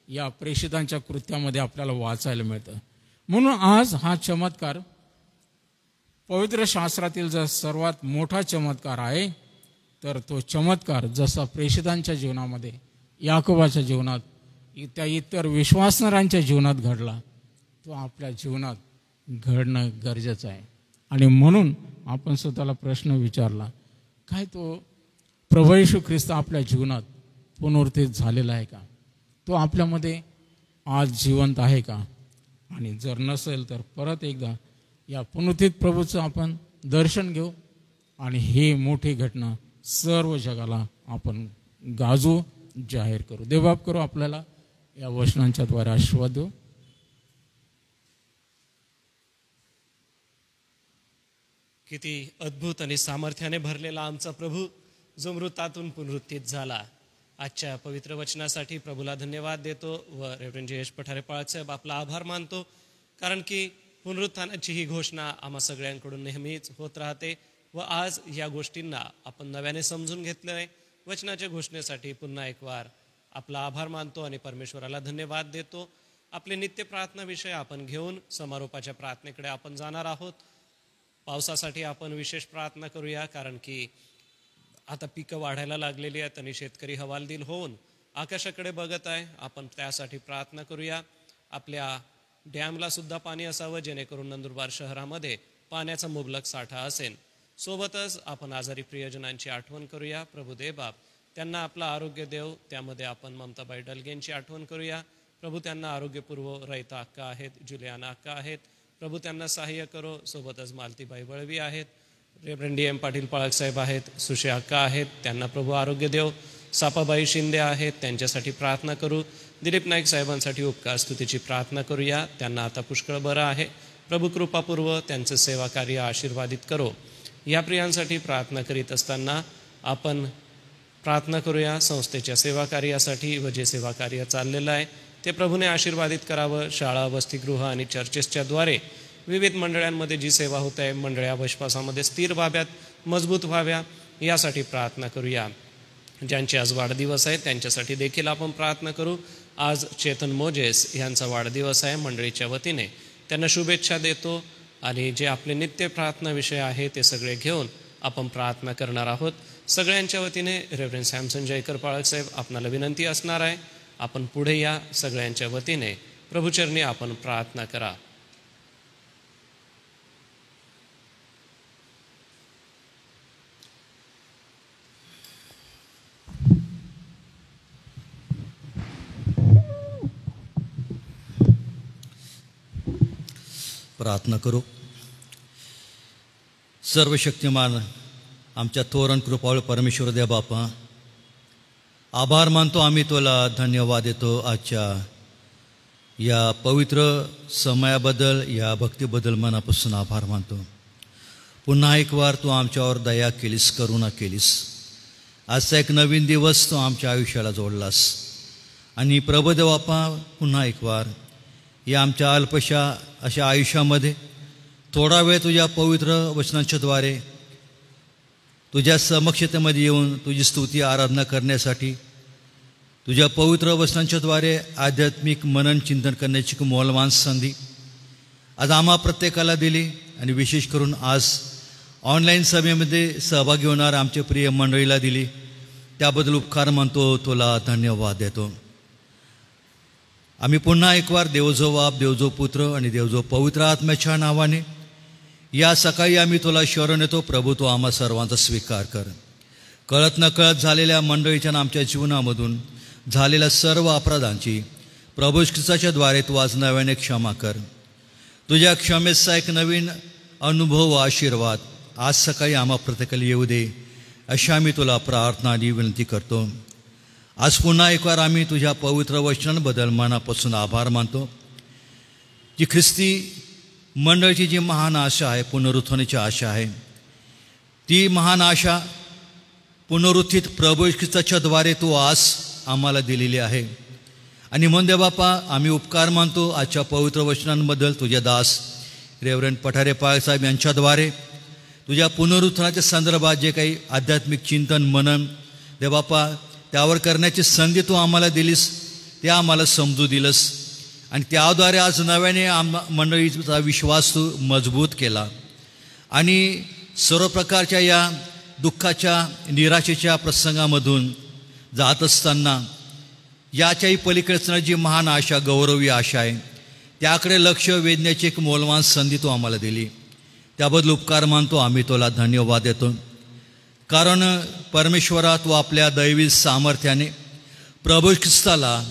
या प्रेषितांच्या कृत्यामध्ये आपल्याला वाचायला मिळतं. म्हणून आज हा चमत्कार पवित्र शास्त्रातील जर सर्वात मोठा चमत्कार आहे, तर तो चमत्कार जसा प्रेषितांच्या जीवनामध्ये, याकोबाच्या जीवनात, त्या इतर विश्वासणाऱ्यांच्या जीवनात घडला, तो आपल्या जीवनात घडणं गरजेचं आहे. आणि म्हणून आपण स्वतःला प्रश्न विचारला, काय तो प्रभू येशू ख्रिस्त आपल्या जीवनात पुनरुत्थित झालेला आहे का? तो आपल्यामध्ये आज जिवंत आहे का? आणि जर नसेल तर परत एकदा या पुनरुत्थित प्रभूचं आपण दर्शन घेऊ आणि ही मोठी घटना सर्व जगाला आपण गाजू, जाहीर करू. देवबाप करू आपल्याला या वचनांच्या द्वारे आशीर्वाद देऊ. किती अद्भुत आणि सामर्थ्याने भरलेला आमचा प्रभू, जो मृतातून पुनरुत्थित झाला. आजच्या पवित्र वचनासाठी प्रभूला धन्यवाद देतो व रेव्हरंड जयेश पठारे पाळसाहेब आपला आभार मानतो, कारण की पुनरुत्थानाची ही घोषणा आम्हा सगळ्यांकडून नेहमीच होत राहते व आज या गोष्टींना आपण नव्याने समजून घेतलं आहे. वचनाच्या घोषणेसाठी पुन्हा एक वार आपला आभार मानतो आणि परमेश्वराला धन्यवाद देतो. आपले नित्य प्रार्थना विषय आपण घेऊन समारोपाच्या प्रार्थनेकडे आपण जाणार आहोत. पावसासाठी आपण विशेष प्रार्थना करूया, कारण की आता पिकं वाढायला लागलेली आहेत आणि शेतकरी हवालदिल होऊन आकाशाकडे बघत आहे. आपण त्यासाठी प्रार्थना करूया. आपल्या डॅमला सुद्धा पाणी असावं, जेणेकरून नंदुरबार शहरामध्ये पाण्याचा मुबलक साठा असेल. सोबतच आपण आजारी प्रियजनांची आठवण करूया. प्रभू देवबाप त्यांना आपलं आरोग्य देव. त्यामध्ये आपण ममताबाई डलगेंची आठवण करूया. प्रभू त्यांना आरोग्यपूर्व रयता अक्का आहेत, जुलियाना अक्का आहेत. प्रभू त्यांना सहाय्य करो. सोबतच मालतीबाई बळवी आहेत, रेव्हरंड DM पाटील पाळकसाहेब आहेत, सुशे अक्का आहेत, त्यांना प्रभू आरोग्य देव. सापाबाई शिंदे आहेत, त्यांच्यासाठी प्रार्थना करू. दिलीप नाईक साहेबांसाठी उपकार स्तुतीची प्रार्थना करूया. त्यांना आता पुष्कळ बरं आहे. प्रभू कृपापूर्व त्यांचं सेवा कार्य आशीर्वादित करो. या प्रियांसाठी प्रार्थना करीत असताना आपण प्रार्थना करूया संस्थेच्या सेवा कार्यासाठी व जे सेवा कार्य चाललेलं आहे ते प्रभूने आशीर्वादित करावं. शाळा, वसतिगृह आणि चर्चेसच्या द्वारे विविध मंडळांमध्ये जी सेवा होत आहे, मंडळ्या विश्वासामध्ये स्थिर व्हाव्यात, मजबूत व्हाव्या, यासाठी प्रार्थना करूया. ज्यांचे आज वाढदिवस आहे त्यांच्यासाठी देखील आपण प्रार्थना करू. आज चेतन मोजेस यांचा वाढदिवस आहे. मंडळीच्या वतीने त्यांना शुभेच्छा देतो आणि जे आपले नित्य प्रार्थना विषय आहे ते सगळे घेऊन आपण प्रार्थना करणार आहोत. सगळ्यांच्या वतीने रेव्हरंड सॅमसन जयकर पाळकसाहेब आपणाला विनंती असणार आहे, आपण पुढे या. सगळ्यांच्या वतीने प्रभुचरणी आपण प्रार्थना करा. प्रार्थना करू. सर्वशक्तिमान आमच्या थोरन कृपाळू परमेश्वर देव बापा, आभार मानतो आम्ही तुला, धन्यवाद देतो आजच्या या पवित्र समयाबद्दल, या भक्तीबद्दल मनापासून आभार मानतो. पुन्हा एक वार तू आमच्यावर दया केलीस, करुणा केलीस. आजचा एक नवीन दिवस तू आमच्या आयुष्याला जोडलास आणि प्रभुदेव बापा पुन्हा एक वार या आमच्या अल्पशा अशा आयुष्यामध्ये थोडा वेळ तुझ्या पवित्र वचनांच्याद्वारे तुझ्या समक्षतेमध्ये येऊन तुझी स्तुती आराधना करण्यासाठी तुझ्या पवित्र वचनांच्याद्वारे आध्यात्मिक मनन चिंतन करण्याची मौल्यवान संधी आज आम्हा प्रत्येकाला दिली आणि विशेष करून आज ऑनलाईन सभेमध्ये सहभागी होणार आमच्या प्रिय मंडळीला दिली, त्याबद्दल उपकार मानतो, तुला धन्यवाद देतो. आम्ही पुन्हा एक वार देवजो बाप, देवजो पुत्र आणि देवजो पवित्र आत्म्याच्या नावाने या सकाळी आम्ही तुला शरण येतो. प्रभू, तो आम्हा सर्वांचा स्वीकार कर. कळत नकळत झालेल्या मंडळीच्या आमच्या जीवनामधून झालेल्या सर्व अपराधांची प्रभू ख्रिस्ताच्या द्वारे तू आज नव्याने क्षमा कर. तुझ्या क्षमेचा एक नवीन अनुभव व आशीर्वाद आज सकाळी आम्हा प्रत्येकाला येऊ दे, अशी आम्ही तुला प्रार्थना आणि विनंती करतो. आज पुन्हा एक वार आम्ही तुझ्या पवित्र वचनांबद्दल मनापासून आभार मानतो. जी ख्रिस्ती मंडळीची जी महान आशा आहे, पुनरुत्थानाची आशा आहे, ती महान आशा पुनरुत्थित प्रभू ख्रिस्ताच्या द्वारे तू आज आम्हाला दिलेली आहे. आणि म्हणून देव बापा, आम्ही उपकार मानतो आजच्या पवित्र वचनांबद्दल. तुझे दास रेव्हरंड पठारे पाळसाहेब यांच्याद्वारे तुझ्या पुनरुत्थानाच्या संदर्भात जे काही आध्यात्मिक चिंतन मनन देव बापा त्यावर करण्याची संधी तू आम्हाला दिलीस, ते आम्हाला समजू दिलंस आणि त्याद्वारे आज नव्याने मंडळीचा विश्वास तू मजबूत केला. आणि सर्व प्रकारच्या या दुःखाच्या निराशेच्या प्रसंगामधून जात असताना याच्याही पलीकडचं जी महान आशा, गौरवी आशा आहे, त्याकडे लक्ष वेधण्याची एक मौल्यवान संधी तू आम्हाला दिली. त्याबद्दल उपकार मानतो, आम्ही तुला धन्यवाद देतो. कारण परमेश्वरा, तू आपल्या दैवी सामर्थ्याने प्रभू ख्रिस्ताला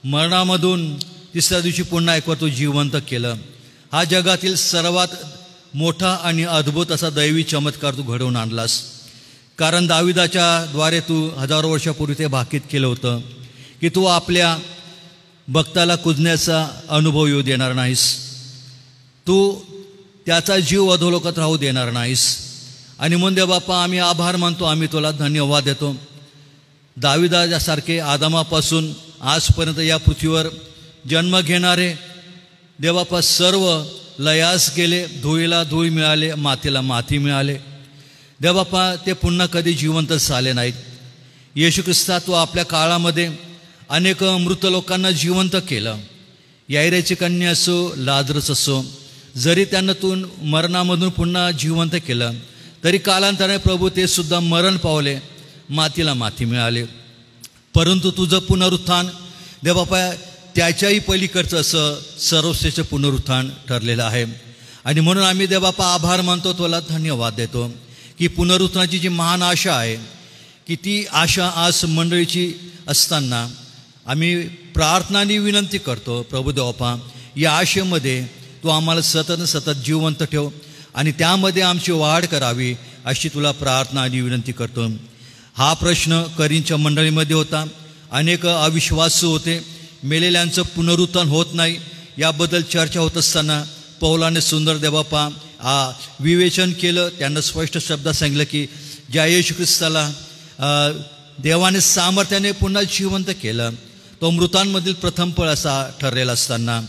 मरणामधून तिसऱ्या दिवशी पुन्हा एकवार तू जिवंत केलं. हा जगातील सर्वात मोठा आणि अद्भुत असा दैवी चमत्कार तू घडवून आणलास. कारण दाविदाच्या द्वारे तू हजारो वर्षापूर्वी ते भाकीत केलं होतं की तू आपल्या भक्ताला कुजण्याचा अनुभव येऊ देणार नाहीस, तू त्याचा जीव अधोलोकात राहू देणार नाहीस. आणि म्हणून देव बापा, आम्ही आभार मानतो, आम्ही तुला धन्यवाद देतो. दाविदासारखे आदामापासून आजपर्यंत या पृथ्वीवर जन्म घेणारे देव बापा सर्व लयास गेले, धुळीला धूळ मिळाले, मातीला माती मिळाले. देव बापा, ते पुन्हा कधी जिवंत झाले नाहीत. येशू ख्रिस्ता, तू आपल्या काळामध्ये अनेक मृत लोकांना जिवंत केलं. यायरेची कन्या असो, लाजरस असो, जरी त्यांना तू मरणामधून पुन्हा जिवंत केलं तरी कालांतराने प्रभू ते सुद्धा मरण पावले, मातीला माती मिळाले. परंतु तुझं पुनरुत्थान देव बापा त्याच्याही पलीकडचं असं सर्वश्रेष्ठ पुनरुत्थान ठरलेलं आहे. आणि म्हणून आम्ही देव बापा आभार मानतो, तुला धन्यवाद देतो की पुनरुत्थानाची जी महान आशा आहे की ती आशा आज मंडळीची असताना आम्ही प्रार्थनाने विनंती करतो. प्रभू देव बापा, या आशेमध्ये तू आम्हाला सतत जिवंत ठेव आणि त्यामध्ये आमची वाढ करावी, अशी तुला प्रार्थना आणि विनंती करतो. हा प्रश्न करींच्या मंडळीमध्ये होता. अनेक अविश्वासू होते, मेलेल्यांचं पुनरुत्थान होत नाही याबद्दल चर्चा होत असताना पौलाने सुंदर देवबापा विवेचन केलं. त्यांना स्पष्ट शब्दात सांगितलं की ज्या येशू ख्रिस्ताला देवाने सामर्थ्याने पुन्हा जिवंत केलं, तो मृतांमधील प्रथम फळ असा ठरलेला असताना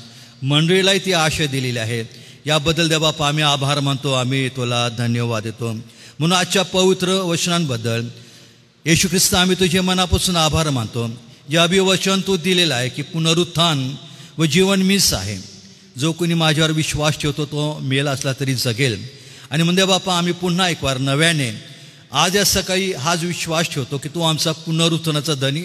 मंडळीलाही ती आशा दिलेली आहे. याबद्दल देवबापा आम्ही आभार मानतो, आम्ही तुला धन्यवाद देतो. म्हणून आजच्या पवित्र वचनांबद्दल येशू ख्रिस्त आम्ही तुझे मनापासून आभार मानतो. जे अभिवचन तू दिलेलं आहे की पुनरुत्थान व जीवन मीच आहे, जो कोणी माझ्यावर विश्वास ठेवतो तो मेला असला तरी जगेल. आणि म्हणजे बापा, आम्ही पुन्हा एक वार नव्याने आज या सकाळी हाच विश्वास ठेवतो की तू आमचा पुनरुत्थानाचा धनी,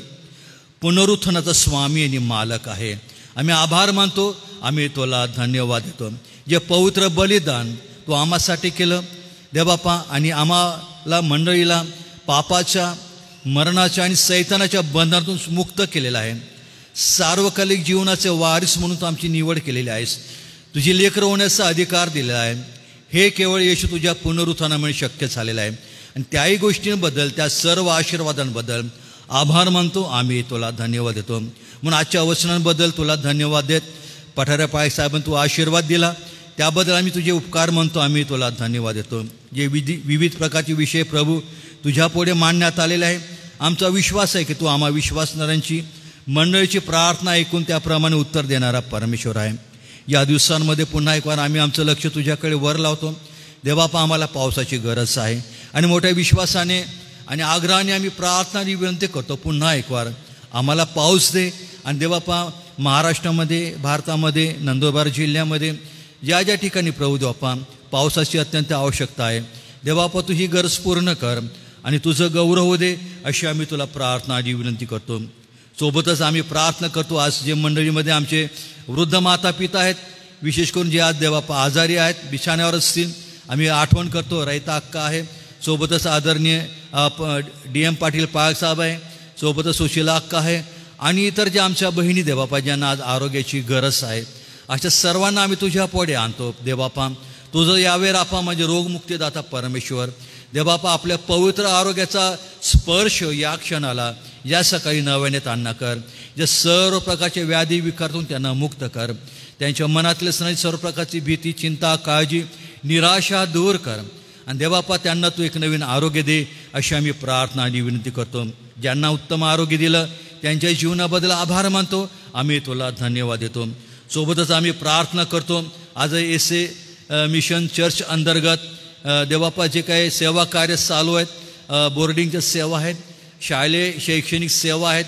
पुनरुत्थानाचा स्वामी आणि मालक आहे. आम्ही आभार मानतो, आम्ही तुला धन्यवाद देतो. जे पवित्र बलिदान तू आम्हासाठी केलं देवबापा, आणि आम्हाला मंडळीला पापाच्या, मरणाच्या आणि सैतानाच्या बंधनातून मुक्त केलेलं आहे. सार्वकालिक जीवनाचे वारीस म्हणून तू आमची निवड केलेली आहेस. तुझी लेकरं होण्याचा अधिकार दिलेला आहे. हे केवळ येशू तुझ्या पुनरुत्थानामुळे शक्य झालेलं आहे. आणि त्याही गोष्टींबद्दल, त्या सर्व आशीर्वादांबद्दल आभार मानतो, आम्ही तुला धन्यवाद देतो. म्हणून आजच्या वचनांबद्दल तुला धन्यवाद देत पठाऱ्या पाय साहेबांनी तू आशीर्वाद दिला, त्याबद्दल आम्ही तुझे उपकार मानतो, आम्ही तुला धन्यवाद देतो. जे विविध प्रकारचे विषय प्रभू तुझ्या पुढे मांडण्यात आलेले आहे, आमचा विश्वास आहे की तू आम्हा विश्वासणाऱ्यांची मंडळीची प्रार्थना ऐकून त्याप्रमाणे उत्तर देणारा परमेश्वर आहे. या दिवसांमध्ये पुन्हा एक वार आम्ही आमचं लक्ष तुझ्याकडे वर लावतो. देवबापा, आम्हाला पावसाची गरज आहे आणि मोठ्या विश्वासाने आणि आग्रहाने आम्ही प्रार्थना आणि विनंती करतो, पुन्हा एक वार आम्हाला पाऊस दे. आणि देवबापा, महाराष्ट्रामध्ये, भारतामध्ये, नंदुरबार जिल्ह्यामध्ये ज्या ज्या ठिकाणी प्रभू देवबापा पावसाची अत्यंत आवश्यकता आहे, देवबापा तू ही गरज पूर्ण कर आणि तुझं गौरव होऊ दे, अशी आम्ही तुला प्रार्थना आणि विनंती करतो. सोबतच आम्ही प्रार्थना करतो, आज जे मंडळीमध्ये आमचे वृद्ध माता पिता आहेत, विशेष करून जे आज देवबापा आजारी आहेत, बिछाण्यावर असतील, आम्ही आठवण करतो. रहिता अक्का आहे, सोबतच आदरणीय DM पाटील पाळक साहेब आहे, सोबतच सुशीला अक्का आहे आणि इतर ज्या आमच्या बहिणी देवबापा ज्यांना आज आरोग्याची गरज आहे, अशा सर्वांना आम्ही तुझ्या पुढे आणतो. देवबापा, तुझं यावे रापा म्हणजे रोगमुक्तीदाता परमेश्वर. देवबापा, आपल्या पवित्र आरोग्याचा स्पर्श या क्षणाला या सकाळी नव्याने त्यांना कर. ज्या सर्व प्रकारच्या व्याधी विकारातून त्यांना मुक्त कर. त्यांच्या मनातले असणारी सर्व प्रकारची भीती, चिंता, काळजी, निराशा दूर कर आणि देवबापा त्यांना तू एक नवीन आरोग्य दे, अशी आम्ही प्रार्थना आणि विनंती करतो. ज्यांना उत्तम आरोग्य दिलं त्यांच्या जीवनाबद्दल आभार मानतो, आम्ही तुला धन्यवाद देतो. सोबतच आम्ही प्रार्थना करतो, आज SA मिशन चर्च अंतर्गत देवबापा जे काही सेवा कार्य चालू आहेत, बोर्डिंगच्या सेवा आहेत, शालेय शैक्षणिक सेवा आहेत,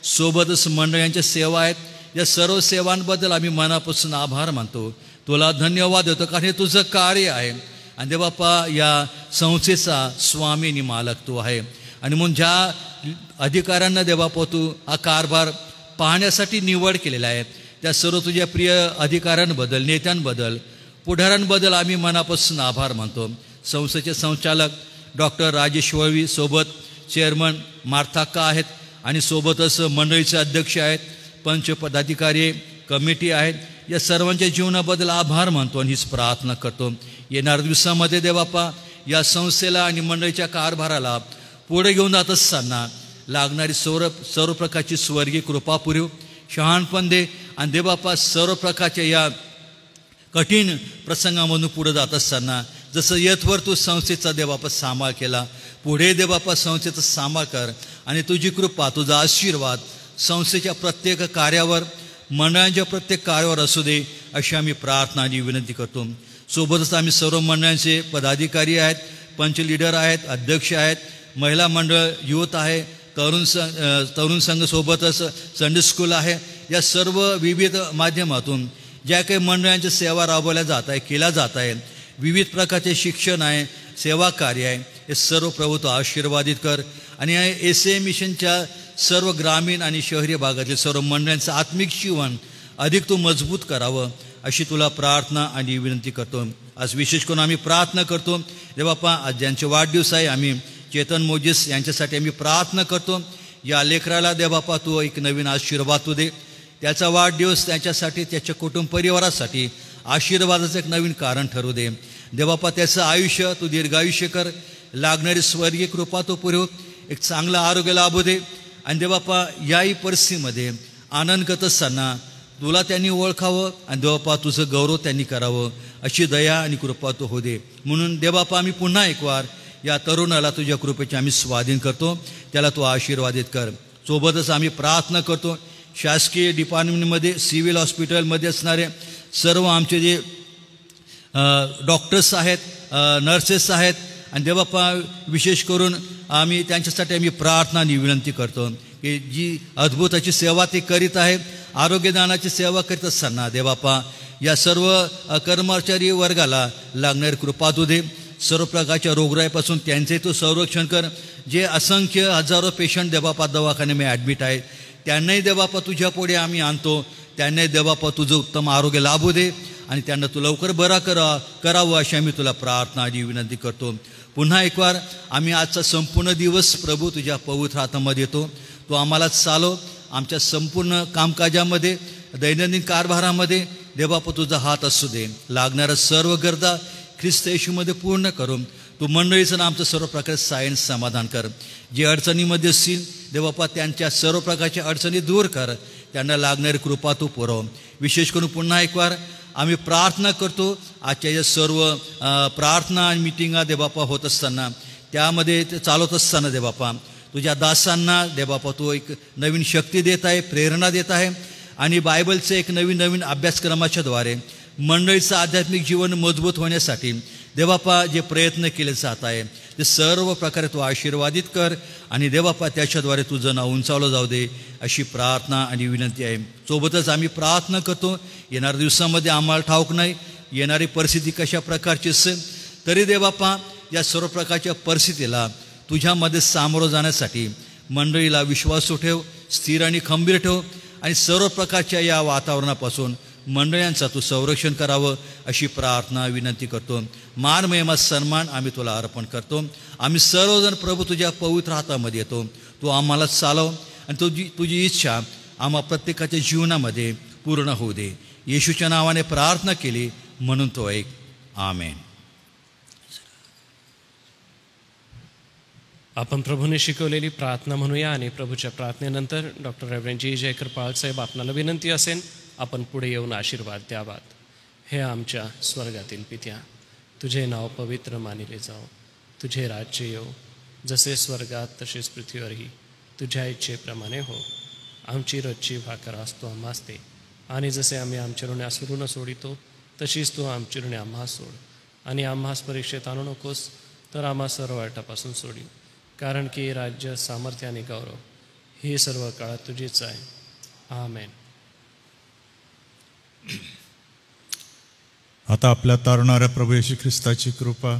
सोबतच मंडळांच्या सेवा आहेत, या सर्व सेवांबद्दल आम्ही मनापासून आभार मानतो, तुला धन्यवाद देतो, कारण हे तुझं कार्य आहे. आणि देवबापा, या संस्थेचा स्वामी आणि मालक तू आहे आणि म्हणून ज्या अधिकाऱ्यांना देवबापा तू हा कारभार पाहण्यासाठी निवड केलेला आहे, त्या सर्व तुझ्या प्रिय अधिकाऱ्यांबद्दल, नेत्यांबद्दल, पुढाऱ्यांबद्दल आम्ही मनापासून आभार मानतो. संस्थेचे संचालक डॉक्टर राजेश वळवी, सोबत चेअरमन मार्थाक्का आहेत आणि सोबतच मंडळीचे अध्यक्ष आहेत, पंच पदाधिकारी, कमिटी आहेत, या सर्वांच्या जीवनाबद्दल आभार मानतो आणि हीच प्रार्थना करतो. येणाऱ्या दिवसामध्ये देवबापा या संस्थेला आणि मंडळीच्या कारभाराला पुढे घेऊन जात असताना लागणारी सर्व प्रकारची स्वर्गीय कृपा पुरव, शहाणपण दे आणि देवबापा सर्व प्रकारच्या या कठीण प्रसंगामधून पुढे जात असताना जसं यथवर तू संस्थेचा देवबापा सांभाळ केला, पुढे देवबापा संस्थेचा सांभाळ कर आणि तुझी कृपा, तुझा आशीर्वाद संस्थेच्या प्रत्येक कार्यावर, मंडळांच्या प्रत्येक कार्यावर असू दे, अशी आम्ही प्रार्थना आणि विनंती करतो. सोबतच आम्ही सर्व मंडळांचे पदाधिकारी आहेत, पंच लीडर आहेत, अध्यक्ष आहेत, महिला मंडळ, युथ आहे, तरुण संघ, सोबतच संडे स्कूल आहे, या सर्व विविध माध्यमातून ज्या काही मंडळांच्या सेवा राबवल्या जात आहे, केल्या जात आहे, विविध प्रकारचे शिक्षण आहे, सेवा कार्य आहे, हे सर्व प्रभू तू आशीर्वादित कर आणि SA मिशनच्या सर्व ग्रामीण आणि शहरी भागातील सर्व मंडळांचं आत्मिक जीवन अधिक तू मजबूत करावं, अशी तुला प्रार्थना आणि विनंती करतो. आज विशेष करून आम्ही प्रार्थना करतो देवबापा, आज ज्यांचे वाढदिवस आहे, आम्ही चेतन मोजेस यांच्यासाठी आम्ही प्रार्थना करतो. या लेकराला देवबापा तू एक नवीन आशीर्वाद तू दे, त्याचा वाढदिवस त्याच्यासाठी, त्याच्या कुटुंब परिवारासाठी आशीर्वादाचं एक नवीन कारण ठरू दे. देवबापा त्याचं आयुष्य तू दीर्घायुष्य कर, लागणारी स्वर्गीय कृपा तू पुरव, एक चांगलं आरोग्य लाभू दे आणि देवबापा याही परिस्थितीमध्ये आनंद करत असताना तुला त्यांनी ओळखावं आणि देवबापा तुझं गौरव त्यांनी करावं, अशी दया आणि कृपा तू हो दे. म्हणून देवबापा आम्ही पुन्हा एक वार या तरुणाला तुझ्या कृपेचे आम्ही स्वाधीन करतो, त्याला तू आशीर्वादित कर. सोबतच आम्ही प्रार्थना करतो शासकीय डिपार्टमेंटमध्ये, सिव्हिल हॉस्पिटलमध्ये असणारे सर्व आमचे जे डॉक्टर्स आहेत, नर्सेस आहेत आणि देवबापा विशेष करून आम्ही त्यांच्यासाठी आम्ही प्रार्थना आणि विनंती करतो की जी अद्भुताची सेवा ते करीत आहे, आरोग्यदानाची सेवा करीत असताना देवबापा या सर्व कर्मचारी वर्गाला लागणारी कृपा तू दे. सर्व प्रकारच्या रोगराईपासून त्यांचे तू संरक्षण कर. जे असंख्य हजारो पेशंट देवबापा दवाखान्यामध्ये ॲडमिट आहेत, त्यांनाही देवबापा तुझ्या पुढे आम्ही आणतो, त्यांनाही देवबापा तुझं उत्तम आरोग्य लाभू दे आणि त्यांना तू लवकर बरा करावं, अशी आम्ही तुला प्रार्थना आणि विनंती करतो. पुन्हा एक वार आम्ही आजचा संपूर्ण दिवस प्रभू तुझ्या पवित्र हातामध्ये येतो. तो आम्हाला चालव, आमच्या संपूर्ण कामकाजामध्ये, दैनंदिन कारभारामध्ये देवबापा तुझा हात असू दे. लागणाऱ्या सर्व गरजा ख्रिस्त येशूमध्ये पूर्ण करून तू मंडळीचं आमचं सर्व प्रकारे सायन्स समाधान कर. जे अडचणीमध्ये असतील देवबापा त्यांच्या सर्व प्रकारच्या अडचणी दूर कर, त्यांना लागणारी कृपा तू पुरव. विशेष करून पुन्हा एक वार आम्ही प्रार्थना करतो आजच्या या सर्व प्रार्थना आणि मिटिंगा देवबापा होत असताना, त्यामध्ये ते चालवत असताना देवबापा तुझ्या दासांना देवबापा तू एक नवीन शक्ती देत आहे, प्रेरणा देत आहे आणि बायबलचं एक नवीन अभ्यासक्रमाच्याद्वारे मंडळीचं आध्यात्मिक जीवन मजबूत होण्यासाठी देवबापा जे प्रयत्न केले जात आहे ते सर्व प्रकारे तू आशीर्वादित कर आणि देवबापा त्याच्याद्वारे तुझं नाव उंचावलं जाऊ दे अशी प्रार्थना आणि विनंती आहे. सोबतच आम्ही प्रार्थना करतो, येणाऱ्या दिवसामध्ये आम्हाला ठाऊक नाही येणारी परिस्थिती कशा प्रकारची असेल, तरी देवबापा या सर्व प्रकारच्या परिस्थितीला तुझ्यामध्ये सामोरं जाण्यासाठी मंडळीला विश्वासू ठेव, स्थिर आणि खंबीर ठेव आणि सर्व प्रकारच्या या वातावरणापासून मंडळांचा तू संरक्षण करावं अशी प्रार्थना विनंती करतो. मान महिमा सन्मान आम्ही तुला अर्पण करतो. आम्ही सर्वजण प्रभू तुझ्या पवित्र हातामध्ये येतो. तू आम्हाला चालव आणि तुझी इच्छा आम्हा प्रत्येकाच्या जीवनामध्ये पूर्ण होऊ दे. येशूच्या नावाने प्रार्थना केली म्हणून तो ऐक. आमेन. आपण प्रभूने शिकवलेली प्रार्थना म्हणूया आणि प्रभूच्या प्रार्थनेनंतर डॉक्टर रेव्हरंड जी जयकर पाळसाहेब आपणाला विनंती असेल आपण पुढे येऊन आशीर्वाद द्यावात. हे आमच्या स्वर्गातील पित्या, तुझे नाव पवित्र मानिले जाओ, तुझे राज्य येऊ, जसे स्वर्गात तसेच पृथ्वीवरही तुझ्या इच्छेप्रमाणे हो. आमची रोजची भाकर आज तू आम्हास दे आणि जसे आम्ही आमच्या ऋणी ऋण सोडितो तशीच तू आमची ऋणे आम्हास सोड आणि आम्हास परीक्षेत आणू नकोस तर आम्हा सर्व वाईटापासून सोडी, कारण की राज्य, सामर्थ्य आणि गौरव ही सर्व काळात तुझीच आहे. आमेन. आता आपल्या तारणाऱ्या प्रभू येशू ख्रिस्ताची कृपा,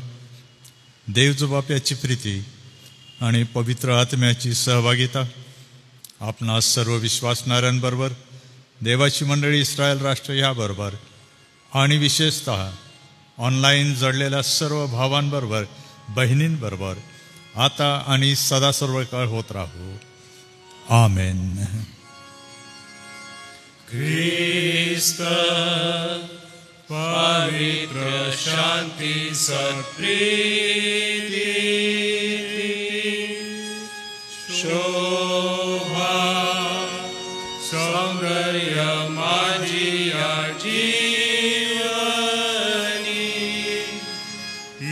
देव जो बाप याची प्रीती आणि पवित्र आत्म्याची सहभागिता आपणास सर्व विश्वासणाऱ्यांबरोबर, देवाची मंडळी इस्रायल राष्ट्र याबरोबर आणि विशेषतः ऑनलाईन जडलेल्या सर्व भावांबरोबर, बहिणींबरोबर आता आणि सदा सर्व काळ होत राहू. आमेन. ख्रिस्त पवित्र शांती सत्प्रीती शोभा सौंदर्य माझी या जीवनी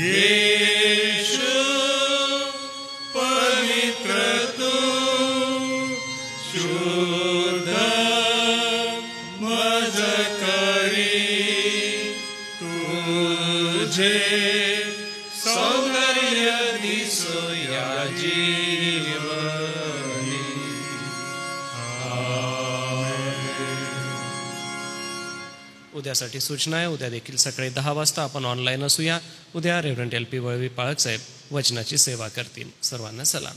येशू पवित्र तू शुद्ध मज करी तुझे सौंदर्य दिसो या जीवनी. उद्यासाठी सूचना आहे, उद्या देखील सकाळी 10 वाजता आपण ऑनलाईन असूया. उद्या रेव्हरंड LP वळवी पाळक साहेब वचनाची सेवा करतील. सर्वांना सलाम.